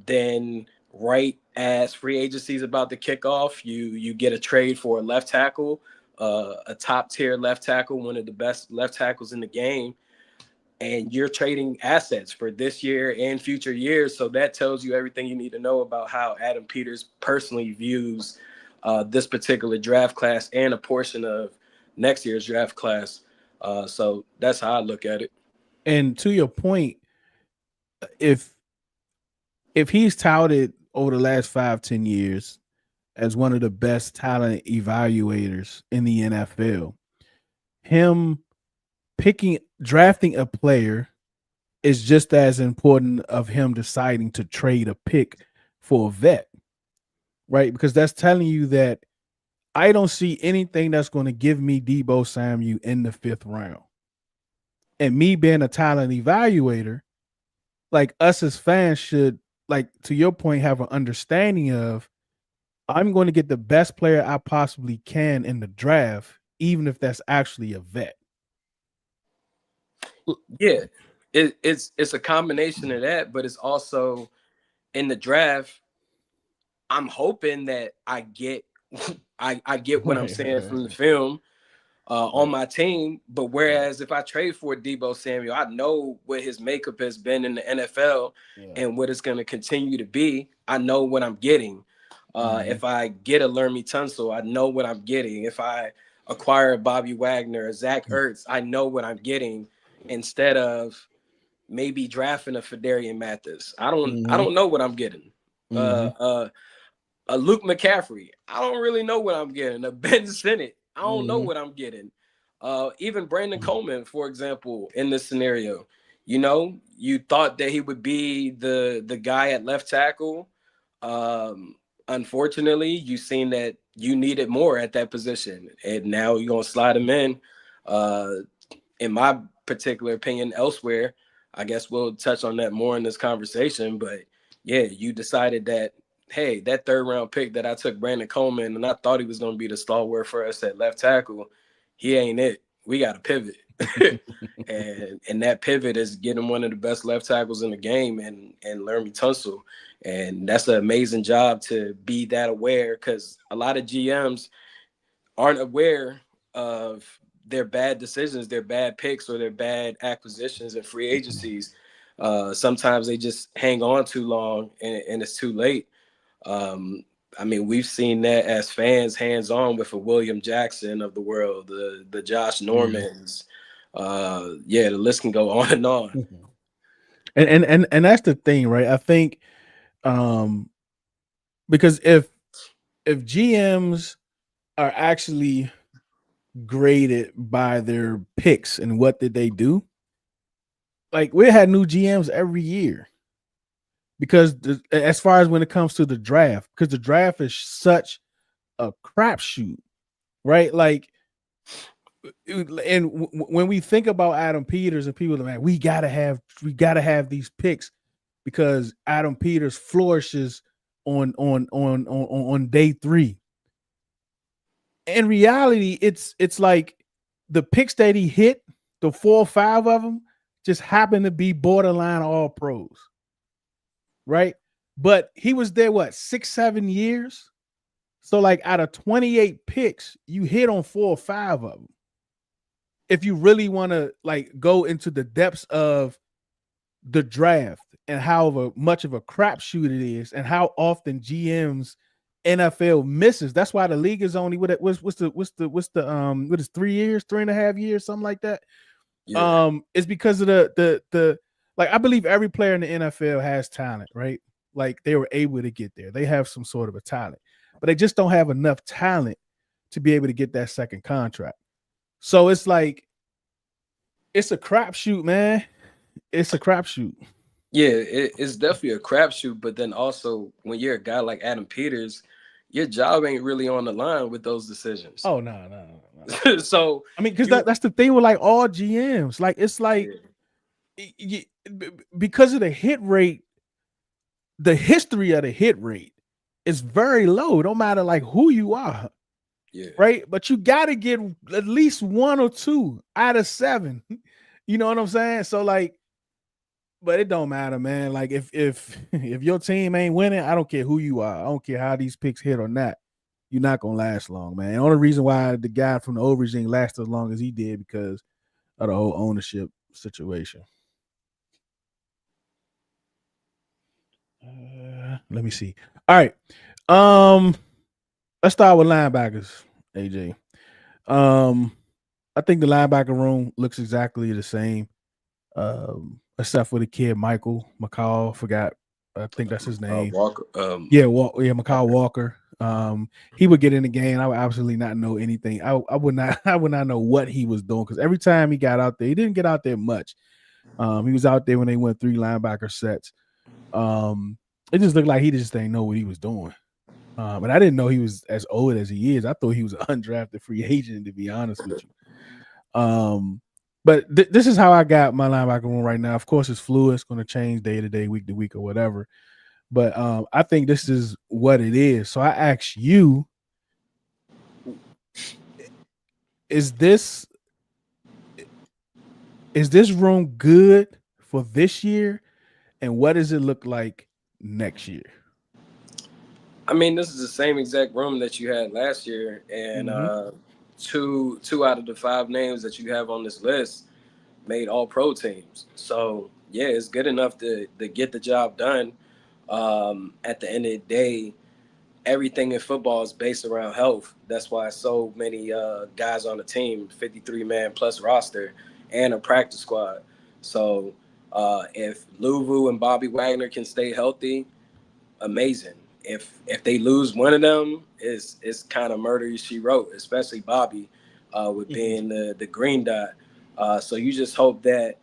Then right as free agency is about to kick off, you get a trade for a left tackle, a top tier left tackle, one of the best left tackles in the game. And you're trading assets for this year and future years. So that tells you everything you need to know about how Adam Peters personally views this particular draft class and a portion of next year's draft class. So that's how I look at it. And to your point, if he's touted over the last 5-10 years as one of the best talent evaluators in the NFL, him drafting a player is just as important of him deciding to trade a pick for a vet, right? Because that's telling you that I don't see anything that's going to give me Deebo Samuel in the 5th round. And me being a talent evaluator, like, us as fans should, like, to your point, have an understanding of, I'm going to get the best player I possibly can in the draft, even if that's actually a vet. Yeah, it's a combination of that, but it's also in the draft, I'm hoping that I get what I'm saying from the film on my team. But whereas if I trade for Deebo Samuel, I know what his makeup has been in the NFL and what it's going to continue to be. I know what I'm getting. If I get a Lermy Tunsil, I know what I'm getting. If I acquire a Bobby Wagner, a Zach Ertz, I know what I'm getting, instead of maybe drafting a Fedarian Mathis. I don't know what I'm getting. A Luke McCaffrey, I don't really know what I'm getting. A Ben Sinnott, I don't know what I'm getting. Even Brandon Coleman, for example, in this scenario, you thought that he would be the guy at left tackle. Unfortunately, you've seen that you needed more at that position, and now you're gonna slide him in. In my particular opinion, elsewhere. I guess we'll touch on that more in this conversation, but yeah, you decided that, hey, that third round pick that I took, Brandon Coleman, and I thought he was going to be the stalwart for us at left tackle, he ain't it. We got to pivot. and that pivot is getting one of the best left tackles in the game and Laramie Tunsil. And that's an amazing job to be that aware, because a lot of GMs aren't aware of their bad decisions, their bad picks, or their bad acquisitions and free agencies. Sometimes they just hang on too long and it's too late. I mean, we've seen that as fans, hands-on with a William Jackson of the world, the Josh Normans. The list can go on and on. And that's the thing, right? I think because if GMs are actually graded by their picks and what did they do, like we had new GMs every year, because as far as when it comes to the draft, because the draft is such a crapshoot, right? Like, and when we think about Adam Peters and people, man, we gotta have these picks because Adam Peters flourishes on day 3. In reality, it's like the picks that he hit, the 4 or 5 of them, just happen to be borderline all pros, right? But he was there, 6-7 years? So like out of 28 picks, you hit on 4 or 5 of them. If you really want to like go into the depths of the draft and how much of a crapshoot it is and how often GMs NFL misses. That's why the league is only what's the 3 years, 3.5 years, something like that. Yeah. It's because of the like, I believe every player in the NFL has talent, right? Like they were able to get there. They have some sort of a talent, but they just don't have enough talent to be able to get that second contract. So it's like, it's a crapshoot, man. It's a crapshoot. Yeah, it's definitely a crapshoot. But then also, when you're a guy like Adam Peters, your job ain't really on the line with those decisions. Oh, no. So I mean, because that's the thing with like all GMs. Like, it's like, because of the hit rate, the history of the hit rate is very low. No matter like who you are. Yeah. Right. But you got to get at least 1 or 2 out of 7. You know what I'm saying? So like, but it don't matter, man. Like if your team ain't winning, I don't care who you are. I don't care how these picks hit or not. You're not gonna last long, man. The only reason why the guy from the old regime lasted as long as he did because of the whole ownership situation. Let me see. All right. Let's start with linebackers, AJ. I think the linebacker room looks exactly the same. Except for the kid Michael McCall, I think that's his name. Walker. McCall Walker. He would get in the game. I would absolutely not know anything. I would not know what he was doing, because every time he got out there, he didn't get out there much. He was out there when they went 3 linebacker sets. It just looked like he just didn't know what he was doing. And I didn't know he was as old as he is. I thought he was an undrafted free agent, to be honest with you. But this is how I got my linebacker room right now. Of course, it's fluid. It's going to change day to day, week to week, or whatever. But I think this is what it is. So I ask you, is this room good for this year? And what does it look like next year? I mean, this is the same exact room that you had last year. And two out of the 5 names that you have on this list made all pro teams. So yeah, it's good enough to get the job done. At the end of the day, everything in football is based around health. That's why so many guys on the team, 53-man plus roster and a practice squad. So if Luvu and Bobby Wagner can stay healthy, amazing. if they lose one of them, it's kind of murder she wrote, especially Bobby, with being the green dot. So you just hope that,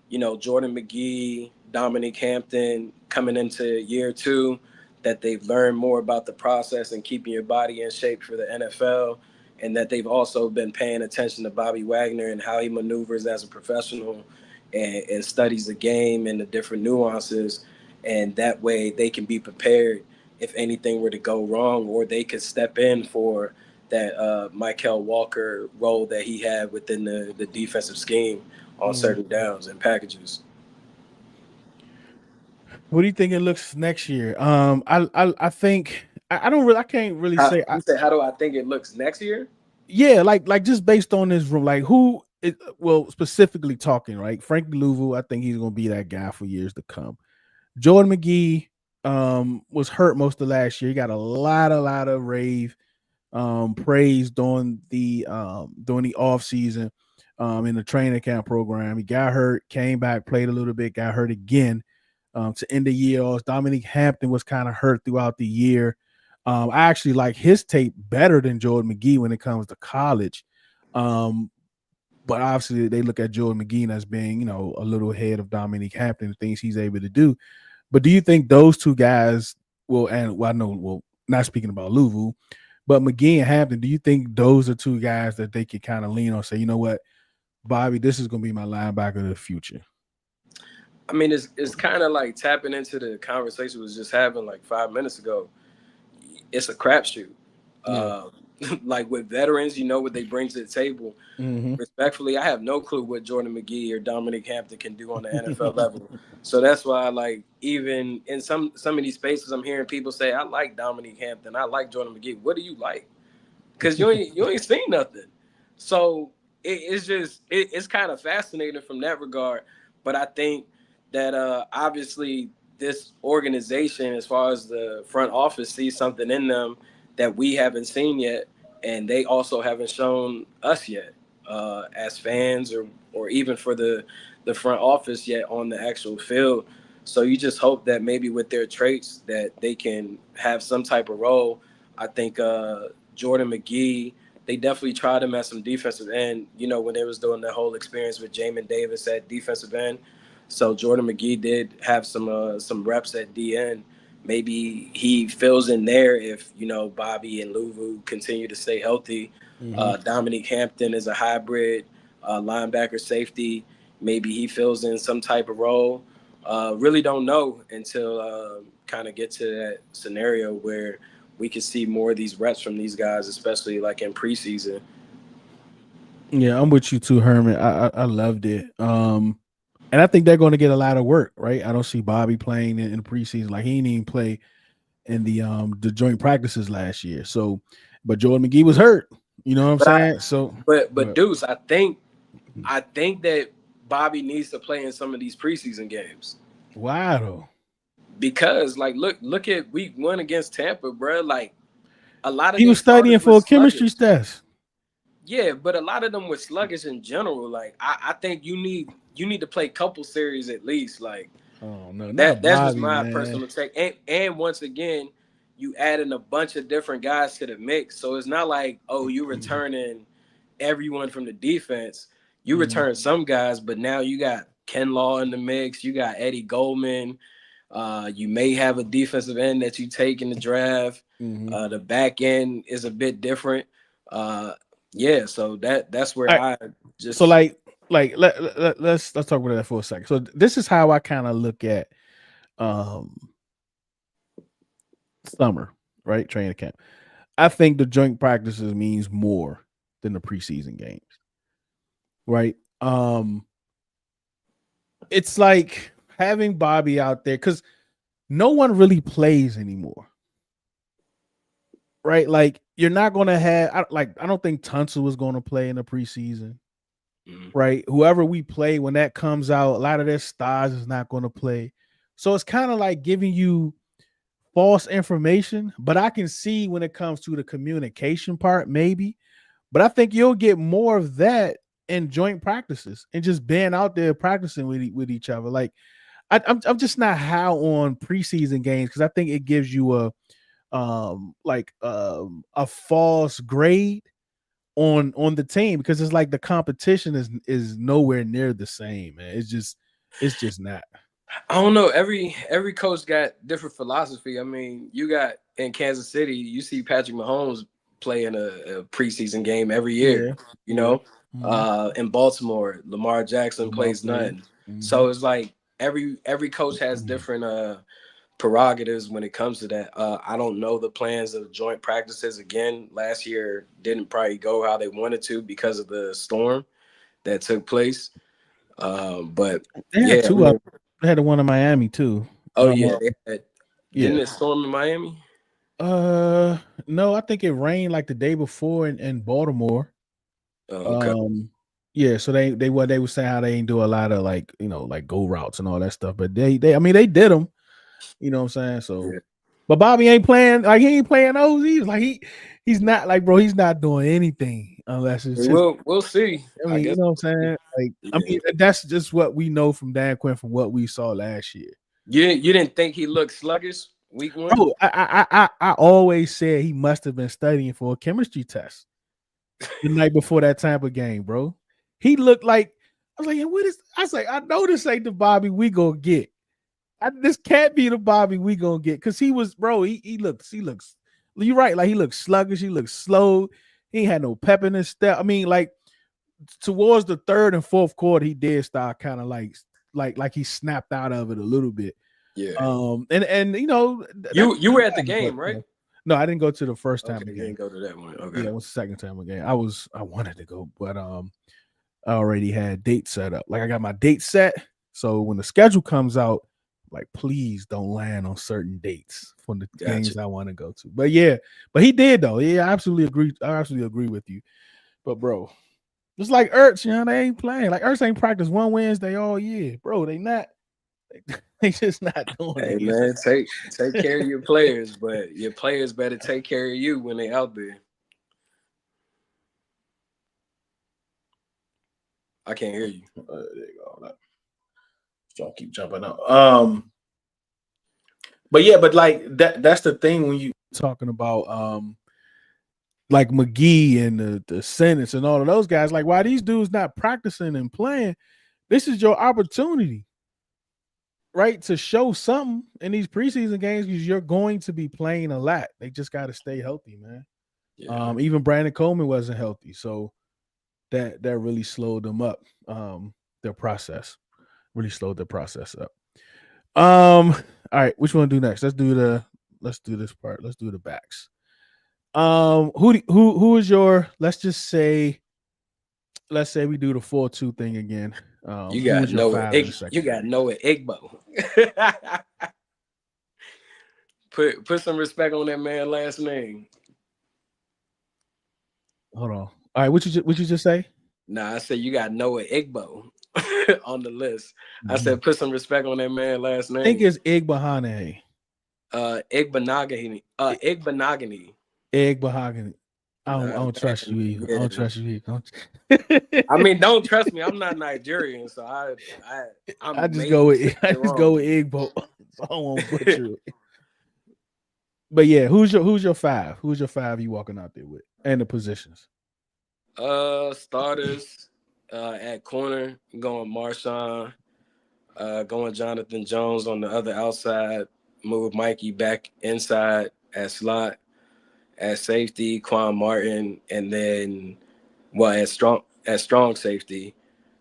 you know, Jordan McGee, Dominique Hampton coming into year 2, that they've learned more about the process and keeping your body in shape for the NFL, and that they've also been paying attention to Bobby Wagner and how he maneuvers as a professional and studies the game and the different nuances. And that way they can be prepared if anything were to go wrong, or they could step in for that Michael Walker role that he had within the defensive scheme on certain downs and packages. What do you think it looks next year? I think I don't really, I can't really say. You said, how do I think it looks next year? Yeah, like just based on this room, like who it, well, specifically talking, right? Frankie Louisville, I think he's gonna be that guy for years to come. Jordan McGee was hurt most of last year. He got a lot of rave praise during the off season in the training camp program. He got hurt, came back, played a little bit, got hurt again to end the year. Dominique Hampton was kind of hurt throughout the year. I actually like his tape better than Jordan McGee when it comes to college. But obviously they look at Jordan McGee as being, you know, a little ahead of Dominique Hampton, the things he's able to do. But do you think those two guys will, and well, I know, well, not speaking about Louisville, but McGee and Hampton, do you think those are two guys that they could kind of lean on, say, you know what, Bobby, this is going to be my linebacker of the future? I mean, it's kind of like tapping into the conversation we was just having like 5 minutes ago. It's a crapshoot. Yeah. Like with veterans, you know what they bring to the table. Respectfully, I have no clue what Jordan McGee or Dominique Hampton can do on the NFL level. So that's why, like, even in some of these spaces, I'm hearing people say, I like Dominique Hampton, I like Jordan McGee. What do you like? Because you ain't seen nothing. So it's kind of fascinating from that regard. But I think that obviously this organization, as far as the front office, sees something in them that we haven't seen yet, and they also haven't shown us yet as fans, or even for the front office yet on the actual field. So you just hope that maybe with their traits that they can have some type of role. I think Jordan McGee, they definitely tried him at some defensive end, you know, when they was doing the whole experience with Jamin Davis at defensive end. So Jordan McGee did have some reps at DN. Maybe he fills in there if, you know, Bobby and Louvu continue to stay healthy. Dominique Hampton is a hybrid linebacker safety. Maybe he fills in some type of role. Really don't know until kind of get to that scenario where we can see more of these reps from these guys, especially like in preseason. Yeah, I'm with you too, Herman. I loved it. And I think they're going to get a lot of work, right? I don't see Bobby playing in the preseason. Like, he didn't even play in the joint practices last year. So, but Jordan McGee was hurt. You know what I'm saying? But Deuce, I think that Bobby needs to play in some of these preseason games. Why though? Because like look at week 1 against Tampa, bro. Like a lot of he was studying for a chemistry test. Yeah, but a lot of them were sluggish in general. Like I think you need to play a couple series at least. Like, oh no, that's just my personal take. And once again, you adding a bunch of different guys to the mix. So it's not like, oh, you returning everyone from the defense. You return some guys, but now you got Ken Law in the mix. You got Eddie Goldman. You may have a defensive end that you take in the draft. The back end is a bit different. Yeah, so that's where I just let's talk about that for a second. So this is how I kind of look at summer, right? Training camp. I think the joint practices means more than the preseason games. Right? It's like having Bobby out there because no one really plays anymore. Right? Like, you're not going to have, I don't think Tunsil was going to play in the preseason. Right? Whoever we play, when that comes out, a lot of their stars is not going to play. So it's kind of like giving you false information. But I can see when it comes to the communication part, maybe. But I think you'll get more of that in joint practices and just being out there practicing with each other. Like, I'm just not high on preseason games because I think it gives you a false grade on the team, because it's like the competition is nowhere near the same, man. It's just not. I don't know. Every coach got different philosophy. I mean, you got in Kansas City, you see Patrick Mahomes play in a preseason game every year. Yeah. You know, Mhm. in Baltimore, Lamar Jackson Lamar plays plays. none. So Mhm. it's like every coach has different prerogatives when it comes to that. I don't know the plans of joint practices. Again, last year didn't probably go how they wanted to because of the storm that took place. But They had yeah, I two up. mean, They had the one in Miami too. oh yeah, they had, didn't Yeah. it storm in Miami? No, I think it rained like the day before in Baltimore. Oh, okay. Yeah, so they what they were saying, how they ain't do a lot of like, like go routes and all that stuff, but they I mean they did them, you know what I'm saying? So, Yeah. but Bobby ain't playing, like he ain't playing those. Like he's not, like, bro, he's not doing anything unless it's just, We'll see. I I mean, you guess. know what I'm saying? Like, I Yeah. mean, that's just what we know from Dan Quinn from what we saw last year. You didn't think he looked sluggish week one? Bro, I always said he must have been studying for a chemistry test the night before that Tampa game, bro. He looked like, I was like, yeah, what is? I was like, I know this ain't the Bobby we gonna get. This can't be the Bobby we gonna get, because he was, bro. He looks. You're right. Like, he looks sluggish. He looks slow. He ain't had no pep in his step. I mean, like, towards the third and fourth quarter, he did start kind of like he snapped out of it a little bit. Yeah. And You were at the game, right? No, I didn't go to the first time Okay, you game. didn't go to that one. Okay. Yeah, it was the second time again. I wanted to go, but I already had dates set up. Like, I got my date set. So when the schedule comes out, like, please don't land on certain dates for the games I want to go to. But yeah, but he did though. Yeah, I absolutely agree with you. But bro, just like Ertz, they ain't playing. Like, Ertz ain't practiced one Wednesday all year, bro. They not. They just not doing Hey it. man, take care of your players, but your players better take care of you when they out there. I can't hear you. There you go. Don't keep jumping up. But yeah, but like that's the thing when you talking about like McGee and the Sentence and all of those guys. Like, why these dudes not practicing and playing? This is your opportunity, right, to show something in these preseason games, because you're going to be playing a lot. They just got to stay healthy, man. Yeah. Even Brandon Coleman wasn't healthy, so that really slowed them up. Their process really slowed their process up. All right, which one to do next? Let's do this part. Let's do the backs. Who is your? Let's say we do the 4-2 thing again. You Who got was your Noah. five in the second? You got Noah Igbo. Put some respect on that man's last name. Hold on. All right, what you just say? Nah, I said you got Noah Igbo on the list. I said put some respect on that man's last name. I think it's Igbohane. Igbanagany. Igbanagany. Igbohane. I don't trust you either. Yeah. I don't trust you either. I mean, don't trust me. I'm not Nigerian, so I just go with Igbo. So I won't butcher it. But yeah, who's your five? Who's your five you walking out there with? And the positions. Starters at corner, going Marshawn, going Jonathan Jones on the other outside, move Mikey back inside at slot, at safety, Quan Martin, and then at strong safety.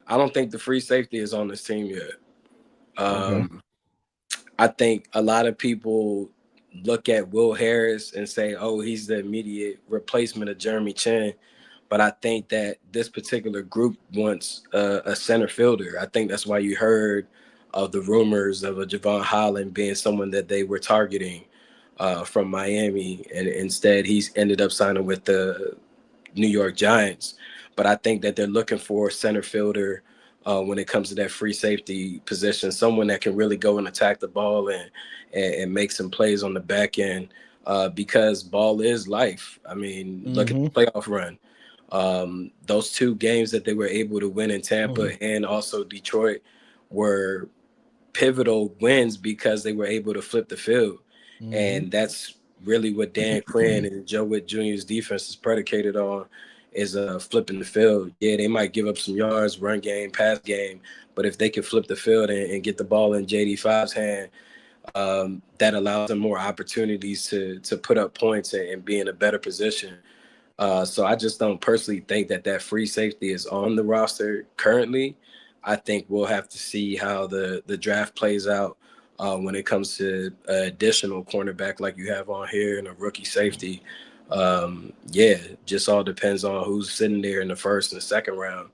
I don't think the free safety is on this team yet. Okay. I think a lot of people look at Will Harris and say, oh, he's the immediate replacement of Jeremy Chin. But I think that this particular group wants a center fielder. I think that's why you heard of the rumors of a Javon Holland being someone that they were targeting from Miami. And instead, he's ended up signing with the New York Giants. But I think that they're looking for a center fielder when it comes to that free safety position, someone that can really go and attack the ball and make some plays on the back end because ball is life. I mean, look at the playoff run. Those two games that they were able to win in Tampa and also Detroit were pivotal wins because they were able to flip the field. And that's really what Dan Quinn and Joe Witt Jr.'s defense is predicated on is flipping the field. Yeah, they might give up some yards, run game, pass game, but if they can flip the field and get the ball in JD5's hand, that allows them more opportunities to put up points and be in a better position. So I just don't personally think that free safety is on the roster currently. I think we'll have to see how the draft plays out when it comes to additional cornerback like you have on here and a rookie safety. Yeah, just all depends on who's sitting there in the first and second round.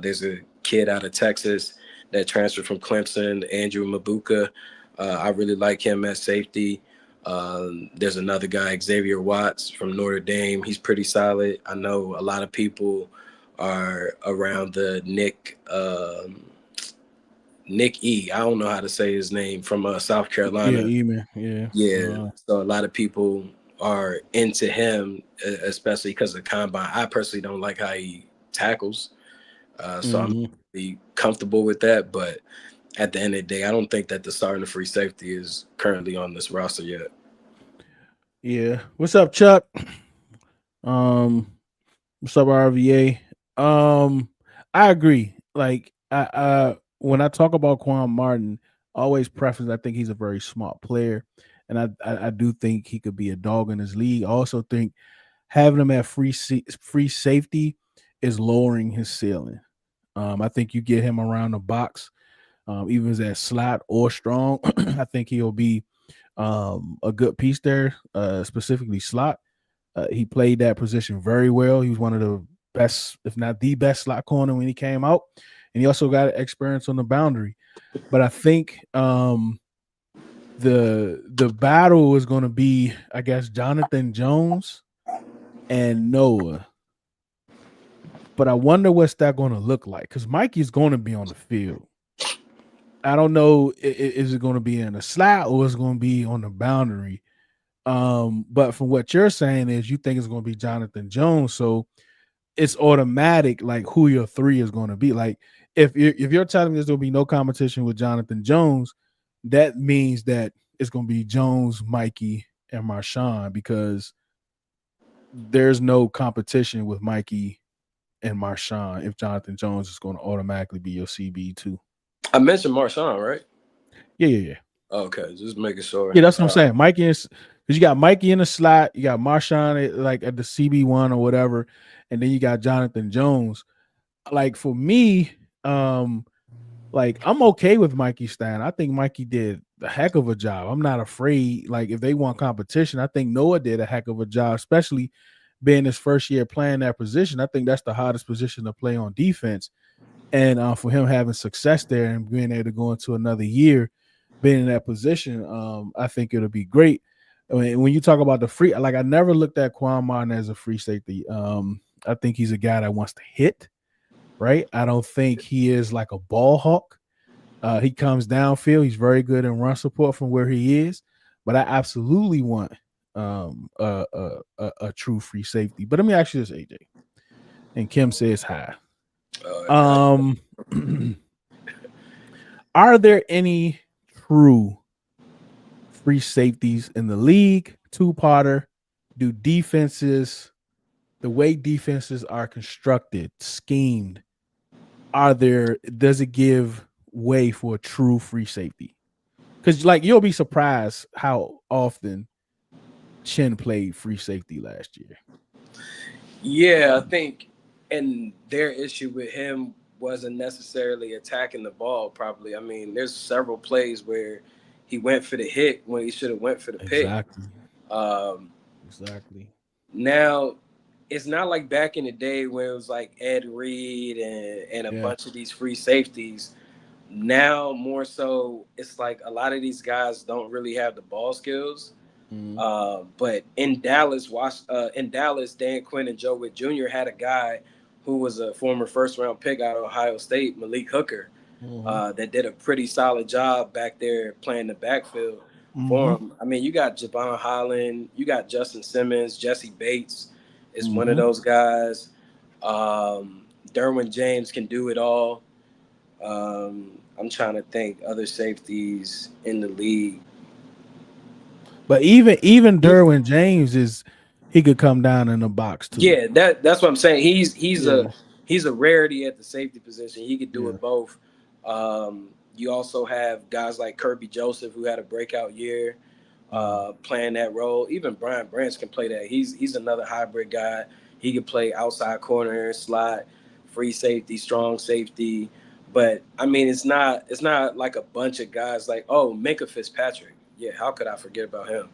There's a kid out of Texas that transferred from Clemson, Andrew Mabuka. I really like him at safety. There's another guy, Xavier Watts from Notre Dame. He's pretty solid. I know a lot of people are around the Nick E. I don't know how to say his name, from South Carolina. Yeah, Eman. Yeah. Yeah. So a lot of people are into him, especially because of the combine. I personally don't like how he tackles. So I'm really comfortable with that. But at the end of the day, I don't think that the starting free safety is currently on this roster yet. Yeah. What's up, Chuck? What's up, RVA? I agree. Like, I when I talk about Quan Martin, I always preface I think he's a very smart player, and I do think he could be a dog in his league. I also think having him at free safety is lowering his ceiling. I think you get him around the box, even as that slot or strong. I think he'll be a good piece there, specifically slot. He played that position very well. He was one of the best, if not the best, slot corner when he came out, and he also got experience on the boundary. But I think the battle is going to be, I guess, Jonathan Jones and Noah. But I wonder what's that going to look like, because Mikey's going to be on the field. I don't know, is it going to be in a slot or is it going to be on the boundary? But from what you're saying is you think it's going to be Jonathan Jones, so it's automatic like who your three is going to be. Like if you're telling me there's going to be no competition with Jonathan Jones, that means that it's going to be Jones, Mikey, and Marshawn, because there's no competition with Mikey and Marshawn if Jonathan Jones is going to automatically be your CB too. I mentioned Marshawn, right? Yeah. Okay, just making sure. Yeah, that's what I'm saying. Mikey is, because you got Mikey in the slot, you got Marshawn like at the CB1 or whatever, and then you got Jonathan Jones. Like for me, like I'm okay with Mikey Stein. I think Mikey did a heck of a job. I'm not afraid. Like if they want competition, I think Noah did a heck of a job, especially being his first year playing that position. I think that's the hardest position to play on defense. And for him having success there and being able to go into another year being in that position, I think it'll be great. I mean, when you talk about the free, like I never looked at Quan Martin as a free safety. I think he's a guy that wants to hit, right? I don't think he is like a ball hawk. He comes downfield. He's very good in run support from where he is, but I absolutely want a true free safety. But let me ask you this, AJ. And Kim says hi. Are there any true free safeties in the league? Two-parter. Do defenses, the way defenses are constructed, schemed, does it give way for a true free safety? Because like you'll be surprised how often Chin played free safety last year. Yeah, I think, and their issue with him wasn't necessarily attacking the ball properly. I mean, there's several plays where he went for the hit when he should have went for the pick. Exactly. Now, it's not like back in the day where it was like Ed Reed and a bunch of these free safeties. Now, more so, it's like a lot of these guys don't really have the ball skills. But in Dallas, Dan Quinn and Joe Witt Jr. had a guy who was a former first-round pick out of Ohio State, Malik Hooker, that did a pretty solid job back there playing the backfield for him. I mean, you got Javon Holland, you got Justin Simmons, Jesse Bates is one of those guys. Derwin James can do it all. I'm trying to think other safeties in the league. But even Derwin James he could come down in the box too. Yeah, that's what I'm saying. He's Yeah. a rarity at the safety position. He could do Yeah. it both. You also have guys like Kirby Joseph, who had a breakout year playing that role. Even Brian Branch can play that. He's another hybrid guy. He can play outside corner, slot, free safety, strong safety. But I mean, it's not like a bunch of guys like, oh, Minkah Fitzpatrick. Yeah, how could I forget about him?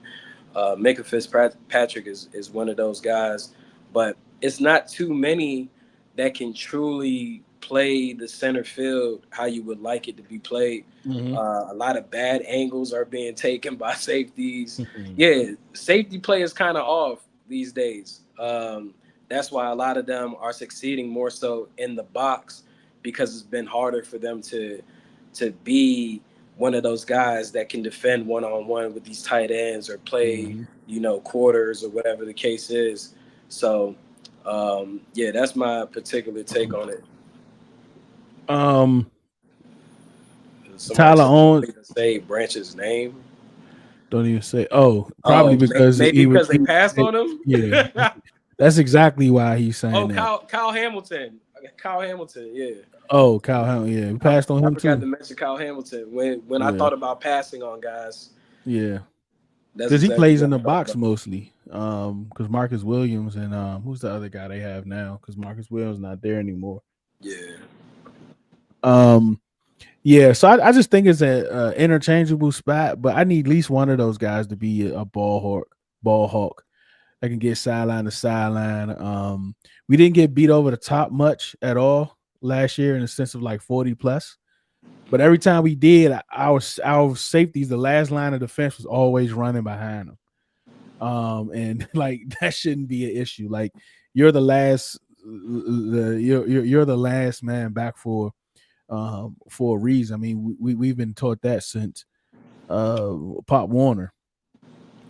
Minkah Fitzpatrick is one of those guys, but it's not too many that can truly play the center field how you would like it to be played. A lot of bad angles are being taken by safeties. Yeah, safety play is kind of off these days. That's why a lot of them are succeeding more so in the box, because it's been harder for them to be one of those guys that can defend one-on-one with these tight ends or play, quarters or whatever the case is. So, yeah, that's my particular take on it. Tyler Owens say Branch's name. Don't even say. Oh, probably because maybe because they passed on him. Yeah, that's exactly why he's saying that. Kyle Hamilton. Kyle Hamilton. Yeah. Oh, Kyle Hamilton. Yeah, we passed on him too. I forgot to mention Kyle Hamilton when I thought about passing on guys. Yeah, because he plays in the box mostly. Because Marcus Williams and who's the other guy they have now? Because Marcus Williams not there anymore. Yeah. Yeah, so I just think it's an interchangeable spot, but I need at least one of those guys to be a ball hawk. I can get sideline to sideline. We didn't get beat over the top much at all last year in the sense of like 40 plus. But every time we did, our safeties, the last line of defense was always running behind them. And like that shouldn't be an issue. Like you're the last you're the last man back for a reason. I mean, we've been taught that since Pop Warner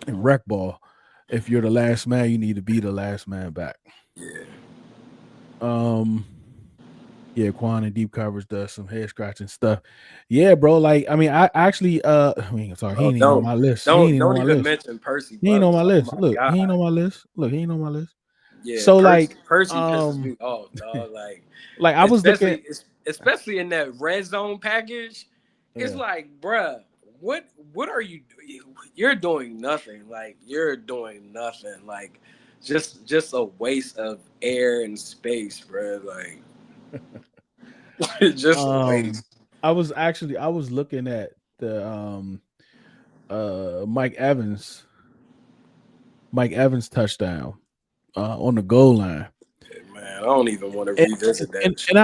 and rec ball. If you're the last man, you need to be the last man back. Yeah. Yeah, Quan in deep coverage does some head scratching stuff. Yeah, bro. Like, I mean, I actually sorry, he ain't even on my list. Don't even mention Percy. He ain't on my list. Oh my Look, God. he ain't on my list. Look, he ain't on my list. Yeah. So Percy pisses me off, dog. Like I was looking, especially in that red zone package. It's like, bruh, what are you doing? You're doing nothing. Like you're doing nothing. Like just a waste of air and space, bruh. Like just a waste. I was looking at the Mike Evans touchdown on the goal line. Man, I don't even want to revisit that. And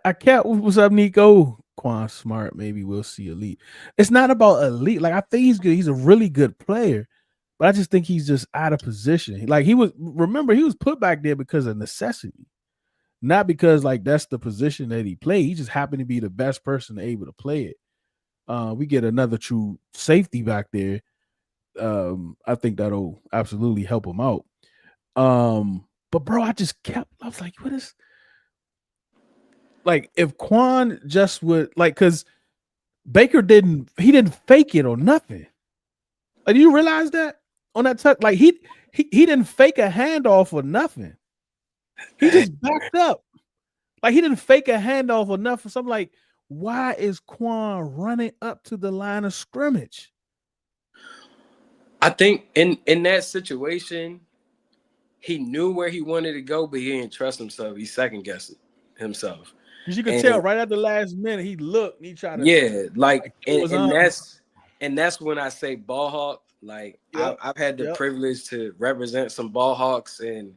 I kept what's up, Nico? Quan Smart, maybe we'll see elite. It's not about elite. Like I think he's good. He's a really good player, but I just think he's just out of position. Like he was put back there because of necessity, not because like that's the position that he played. He just happened to be the best person able to play it. We get another true safety back there. I think that'll absolutely help him out. But bro, I was like, what is like if Quan just would like because Baker didn't fake it or nothing. Like, do you realize that on that touch? Like he didn't fake a handoff or nothing. He just backed up. Like he didn't fake a handoff or nothing. So I'm like, why is Quan running up to the line of scrimmage? I think in that situation, he knew where he wanted to go, but he didn't trust himself. He second guessed himself. Because you could tell right at the last minute, he looked and he tried to. Yeah, and that's when I say ball hawk. Like I've had the privilege to represent some ball hawks and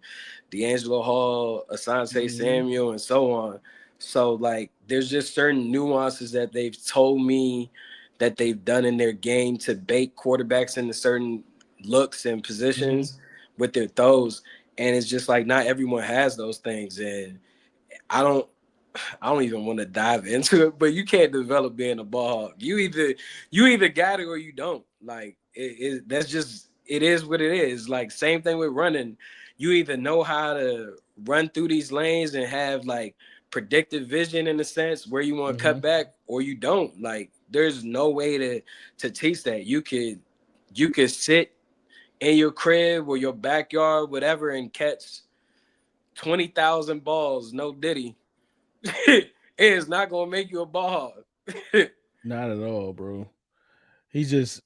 D'Angelo Hall, Asante Samuel, and so on. So like, there's just certain nuances that they've told me that they've done in their game to bait quarterbacks into certain looks and positions with their throws. And it's just like, not everyone has those things. And I don't even want to dive into it, but you can't develop being a ball hawk. You either got it or you don't. Like that's just, it is what it is. Like same thing with running. You either know how to run through these lanes and have like predictive vision in a sense where you want to cut back, or you don't. Like there's no way to teach that. You could you could sit in your crib or your backyard, whatever, and catch 20,000 balls, no diddy. It is not gonna make you a ball hog. Not at all, bro. He's just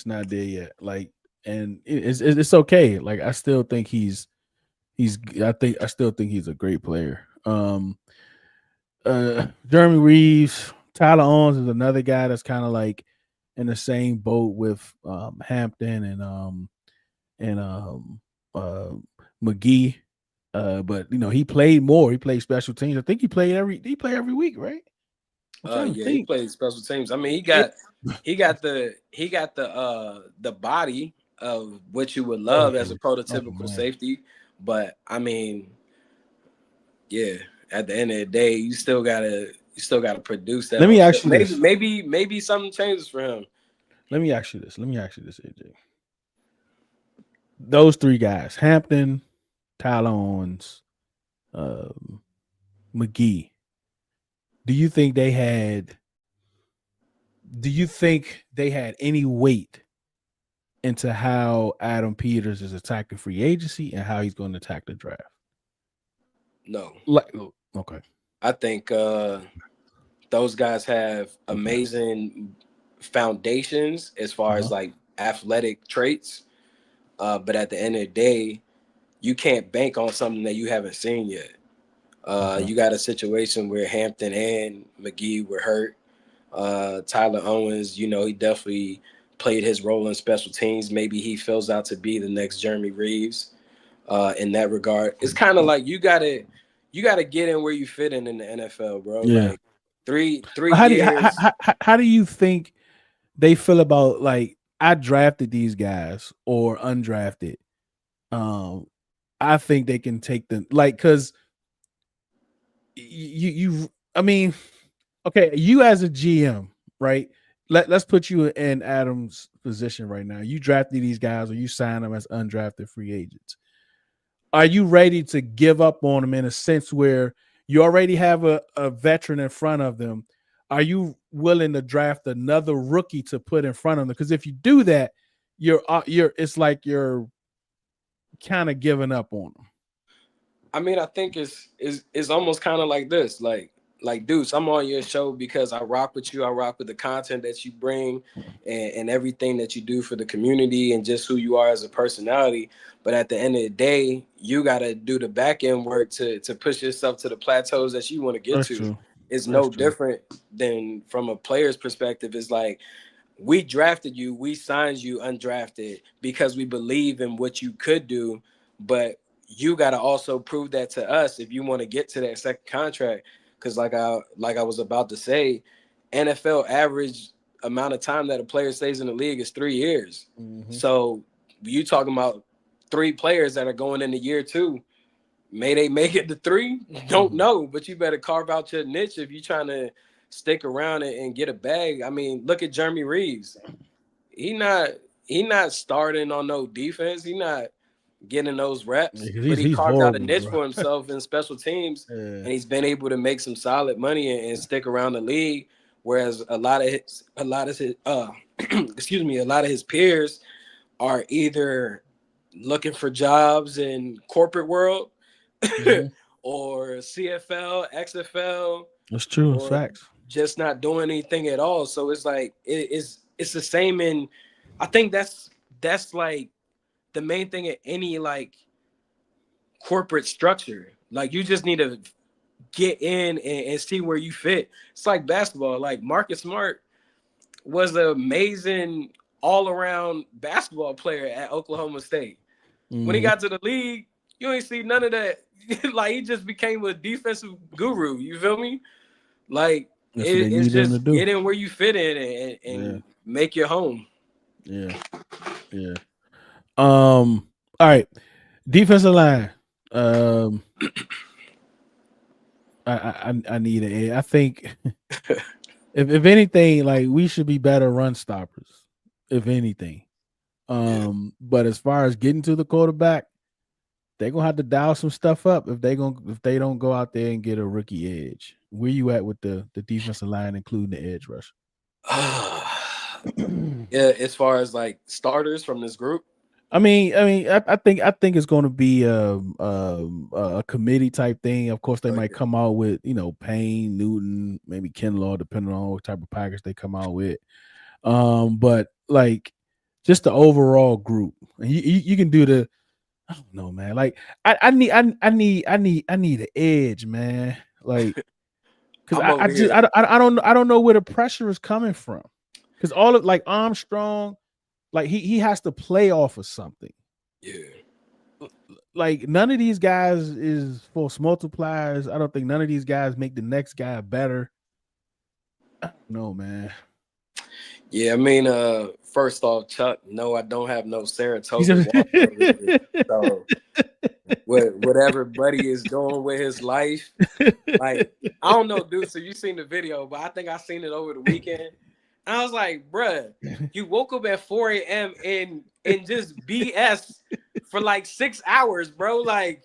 not there yet. Like, and it's okay. Like, I still think I still think he's a great player. Jeremy Reeves, Tyler Owens is another guy that's kind of like in the same boat with Hampton and McGee. But he played more. He played special teams. I think he play every week, right? He played special teams. I mean, he got the body of what you would love as a prototypical safety. But I mean, yeah, at the end of the day, you still gotta produce that. Let me ask you this. Maybe something changes for him. Let me ask you this, AJ. Those three guys, Hampton, Tyler Owens, McGee. Do you think they had any weight into how Adam Peters is attacking free agency and how he's going to attack the draft? No. Okay. I think those guys have amazing foundations as far as like athletic traits. But at the end of the day, you can't bank on something that you haven't seen yet. You got a situation where Hampton and McGee were hurt. Tyler Owens, he definitely played his role in special teams. Maybe he fills out to be the next Jeremy Reeves. In that regard, it's kind of like you gotta get in where you fit in the NFL, bro. Yeah. Like three years. How do you think they feel about, like, I drafted these guys or undrafted? I think they can take them, like, because I mean, okay, you as a GM, right? Let's put you in Adam's position right now. You drafted these guys or you sign them as undrafted free agents. Are you ready to give up on them in a sense where you already have a veteran in front of them? Are you willing to draft another rookie to put in front of them? Because if you do that, it's like you're kind of giving up on them. I mean, I think it's almost kind of like this, like Deuce, I'm on your show because I rock with you. I rock with the content that you bring and everything that you do for the community and just who you are as a personality. But at the end of the day, you got to do the back end work to push yourself to the plateaus that you want to get to. True. It's no different than from a player's perspective. It's like, we drafted you, we signed you undrafted because we believe in what you could do, but you got to also prove that to us if you want to get to that second contract. Because like I was about to say, NFL average amount of time that a player stays in the league is 3 years. Mm-hmm. So you talking about 3 players that are going into year 2. May they make it to 3? Don't know, but you better carve out your niche if you're trying to stick around and get a bag. I mean, look at Jeremy Reeves. He not starting on no defense. He not getting those reps, but he carved out a niche for himself in special teams, and he's been able to make some solid money and stick around the league. Whereas a lot of his peers are either looking for jobs in corporate world or CFL, XFL. That's true. Facts. Just not doing anything at all. So it's like it's the same in. I think that's like the main thing in any like corporate structure. Like, you just need to get in and see where you fit. It's like basketball. Like, Marcus Smart was an amazing all-around basketball player at Oklahoma State. Mm-hmm. When he got to the league, you ain't see none of that. Like, he just became a defensive guru. You feel me? Like, it's just get in where you fit in and make your home. Yeah. All right. Defensive line. I need it. I think if anything, like, we should be better run stoppers, if anything. But as far as getting to the quarterback, they're gonna have to dial some stuff up if they don't go out there and get a rookie edge. Where you at with the defensive line, including the edge rush? as far as like starters from this group. I think it's going to be a committee type thing. Of course, they might come out with Payne, Newton, maybe Kinlaw, depending on what type of package they come out with. But like just the overall group, and you can do the. I don't know, man. Like I need an edge, man. Like because I don't know where the pressure is coming from. Because all of like Armstrong. Like he has to play off of something. Yeah. Like none of these guys is force multipliers. I don't think none of these guys make the next guy better. I don't know, man. Yeah, I mean, first off, Chuck, no, I don't have no Saratoga water. So whatever Buddy is doing with his life, like I don't know, dude. So you seen the video, but I think I seen it over the weekend. And I was like, bruh, you woke up at 4 a.m. and just BS for like 6 hours, bro. Like,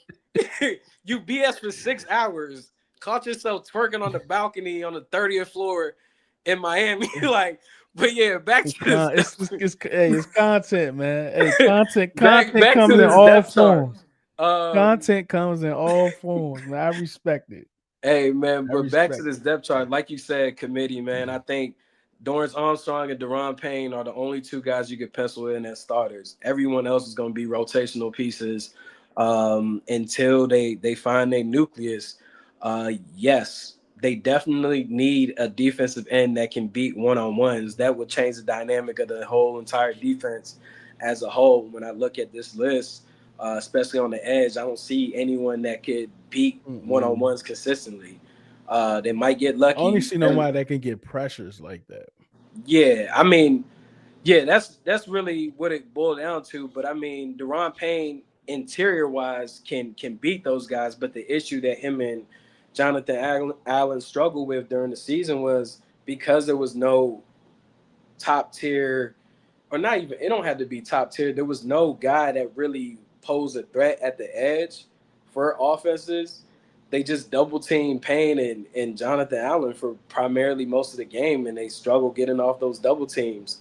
you BS for 6 hours. Caught yourself twerking on the balcony on the 30th floor in Miami. Like, but yeah, back to this. It's content, man. Hey, content back comes to in this all forms. Content comes in all forms, man. I respect it. Hey, man, but back to this depth chart. Like you said, committee, man, I think Dorrance Armstrong and Deron Payne are the only two guys you could pencil in as starters. Everyone else is going to be rotational pieces until they find their nucleus. Yes, they definitely need a defensive end that can beat one-on-ones. That would change the dynamic of the whole entire defense as a whole. When I look at this list, especially on the edge, I don't see anyone that could beat one-on-ones consistently. They might get lucky. I only see nobody that can get pressures like that. Yeah, I mean, yeah, that's really what it boiled down to. But I mean, Deron Payne, interior-wise, can beat those guys. But the issue that him and Jonathan Allen struggled with during the season was because there was no top tier, or not even, it don't have to be top tier. There was no guy that really posed a threat at the edge for offenses. They just double team Payne and Jonathan Allen for primarily most of the game, and they struggle getting off those double teams,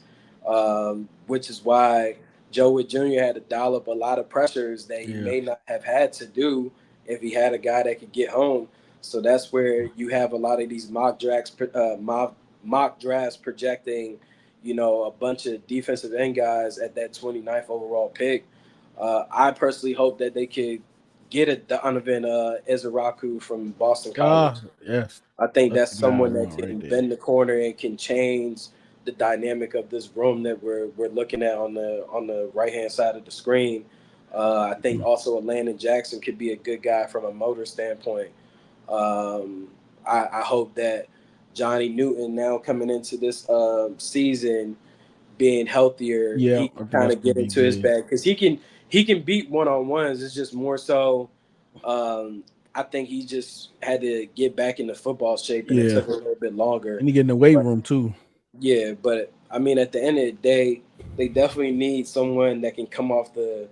which is why Joe Witt Jr. had to dial up a lot of pressures that he may not have had to do if he had a guy that could get home. So that's where you have a lot of these mock drafts projecting, a bunch of defensive end guys at that 29th overall pick. I personally hope that they could get a Donovan Ezeraku from Boston College. Yes. I think that's someone that can bend the corner and can change the dynamic of this room that we're looking at on the right-hand side of the screen. I think also Landon Jackson could be a good guy from a motor standpoint. I hope that Johnny Newton, now coming into this season, being healthier, he can kind of get into his bag because he can beat one-on-ones. It's just more so I think he just had to get back into football shape, and it took a little bit longer. And he get in the weight room too. Yeah, but I mean, at the end of the day, they definitely need someone that can come off the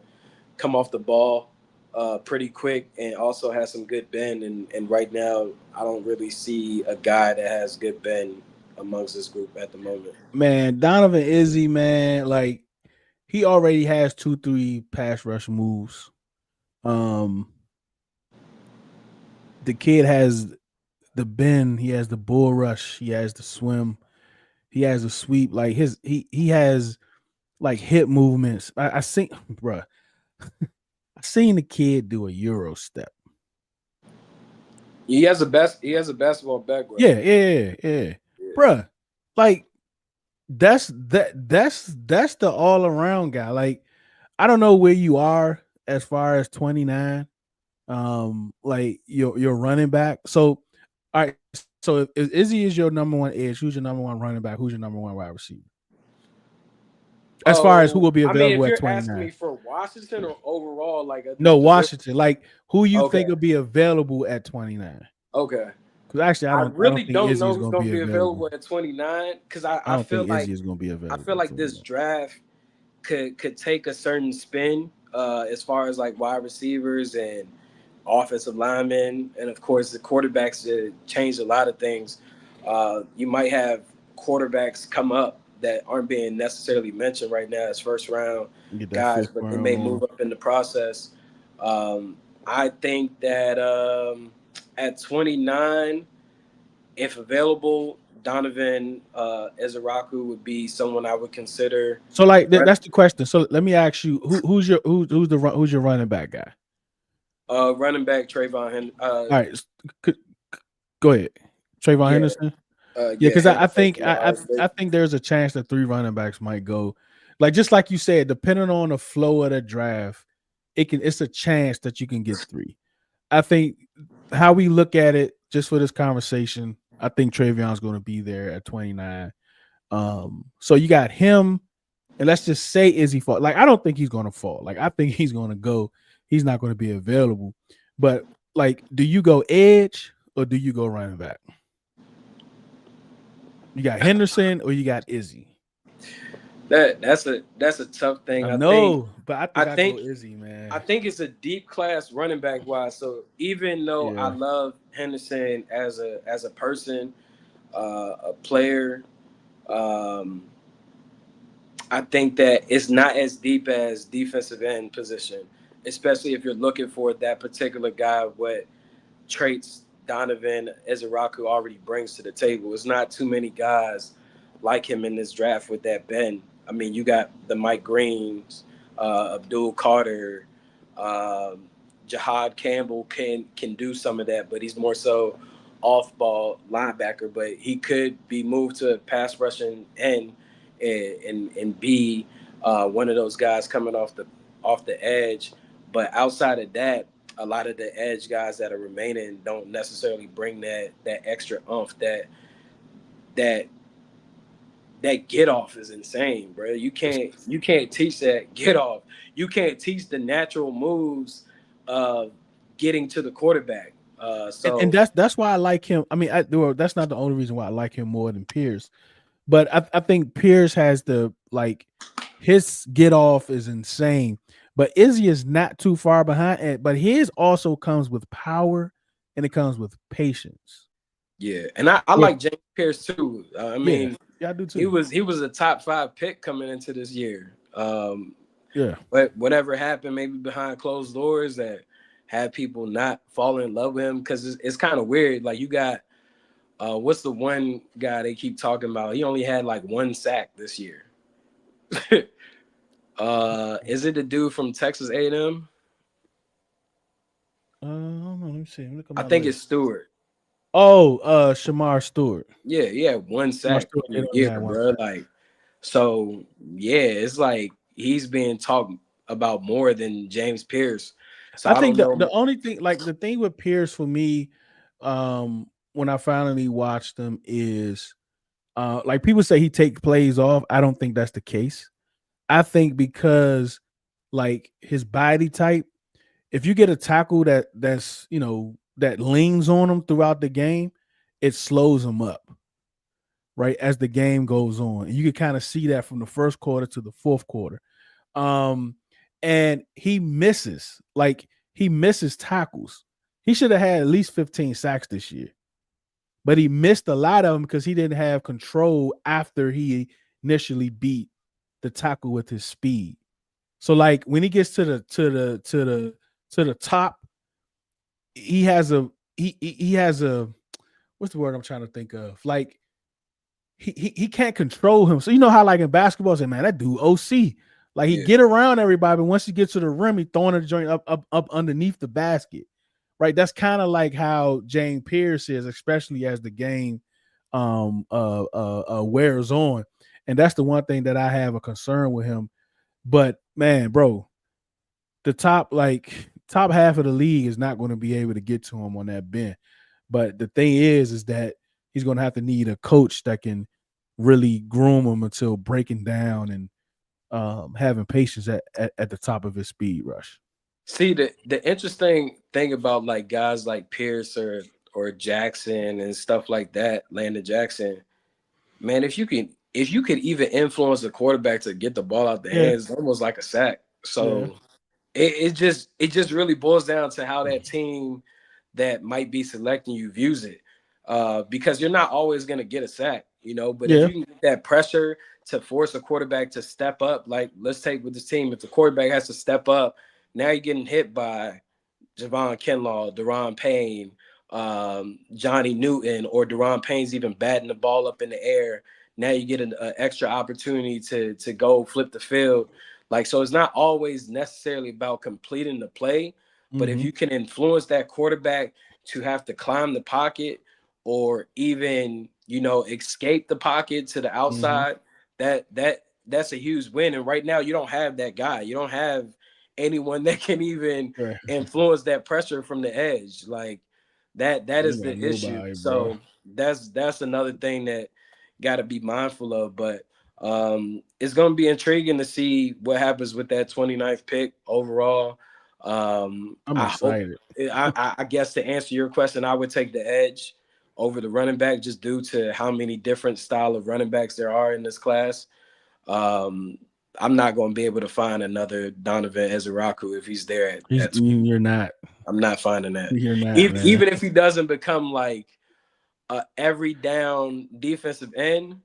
ball pretty quick and also has some good bend. And right now, I don't really see a guy that has good bend amongst this group at the moment. Man, Donovan Izzy, man, like he already has 2-3 pass rush moves. The kid has the bend, he has the bull rush, he has the swim, he has a sweep. Like he has like hip movements. I seen, bruh. I seen the kid do a Euro step. He has a basketball background. Yeah. Bruh, like that's the all around guy. Like I don't know where you are as far as 29. Like your running back. So all right, so if Izzy is your number one edge, who's your number one running back? Who's your number one wide receiver? As far as who will be available at 29. If you're asking me for Washington or overall, no, Washington. Like who you think will be available at 29? Okay. Because actually, I really don't know who's going to be available at 29. Because I feel like Izzy is going to be available. I feel like this draft could take a certain spin as far as like wide receivers and offensive linemen, and of course the quarterbacks change a lot of things. You might have quarterbacks come up that aren't being necessarily mentioned right now as first round Get that guys, fifth but they round may on. move up in the process. I think that at 29, if available, Donovan Ezeraku would be someone I would consider. So like that's the question. So let me ask you, who's your running back guy? Running back Trayvon. All right, go ahead, Trayvon Henderson. Yeah, because I think I think there's a chance that 3 running backs might go. Like just like you said, depending on the flow of the draft, it's a chance that you can get 3. I think how we look at it, just for this conversation, I think Trayvon's going to be there at 29. So you got him, and let's just say Izzy fall. Like I don't think he's going to fall. Like I think he's going to go. He's not going to be available. But like, do you go edge or do you go running back? You got Henderson or you got Izzy? That's a tough thing. I know, but I think I go Izzy, man. I think it's a deep class running back wise. So even though I love Henderson as a person, a player, I think that it's not as deep as defensive end position, especially if you're looking for that particular guy. What traits Donovan Ezeraku already brings to the table. It's not too many guys like him in this draft with that bend. I mean, you got the Mike Greens, Abdul Carter, Jahad Campbell can do some of that, but he's more so off-ball linebacker. But he could be moved to pass rushing end and be one of those guys coming off the edge. But outside of that, a lot of the edge guys that are remaining don't necessarily bring that extra oomph. That get off is insane, bro. You can't teach that get off. You can't teach the natural moves of getting to the quarterback. And that's why I like him. I mean, that's not the only reason why I like him more than Pierce, but I think Pierce has his get off is insane. But Izzy is not too far behind it, but his also comes with power and it comes with patience. Yeah, and I like James Pierce too. I mean, I do too. He was a top 5 pick coming into this year. But whatever happened, maybe behind closed doors, that had people not fall in love with him, because it's kind of weird. Like you got what's the one guy they keep talking about? He only had like 1 sack this year. Is it the dude from Texas A&M? Let me see. I think it's Stewart. Oh, Shamar Stewart. Yeah, he had 1 sack in a year, bro. Like, so yeah, it's like he's being talked about more than James Pierce. So I think the only thing, like the thing with Pierce for me, when I finally watched him is, like people say he takes plays off. I don't think that's the case. I think because like his body type, if you get a tackle that's that leans on him throughout the game, it slows him up, right, as the game goes on. And you can kind of see that from the first quarter to the fourth quarter. And he misses tackles. He should have had at least 15 sacks this year, but he missed a lot of them because he didn't have control after he initially beat the tackle with his speed. So like when he gets to the top, he has a what's the word I'm trying to think of? Like he can't control him. So you know how like in basketball, say, man, that dude OC. Like he get around everybody, but once he gets to the rim, he throwing the joint up underneath the basket. Right. That's kind of like how James Pierce is, especially as the game wears on. And that's the one thing that I have a concern with him. But man, bro, the top half of the league is not going to be able to get to him on that bend. But the thing is that he's going to have to need a coach that can really groom him until breaking down and having patience at the top of his speed rush. See, the interesting thing about like guys like Pierce or Jackson and stuff like that, Landon Jackson, man, if you could even influence a quarterback to get the ball out the hands, it's almost like a sack. So it just really boils down to how that team that might be selecting you views it, because you're not always going to get a sack, but if you can get that pressure to force a quarterback to step up. Like, let's take with this team, if the quarterback has to step up, now you're getting hit by Javon Kinlaw, Deron Payne, Johnny Newton, or Deron Payne's even batting the ball up in the air. Now you get an extra opportunity to go flip the field. Like, so it's not always necessarily about completing the play, but if you can influence that quarterback to have to climb the pocket or even, you know, escape the pocket to the outside, that's a huge win. And right now you don't have that guy. You don't have anyone that can even influence that pressure from the edge. Like that is the issue. Nobody, so that's another thing that got to be mindful of. But it's going to be intriguing to see what happens with that 29th pick overall. I'm excited. I guess to answer your question, I would take the edge over the running back just due to how many different style of running backs there are in this class. I'm not going to be able to find another Donovan Ezeraku if he's there. You're not. I'm not finding that. You're not, even if he doesn't become like every down defensive end,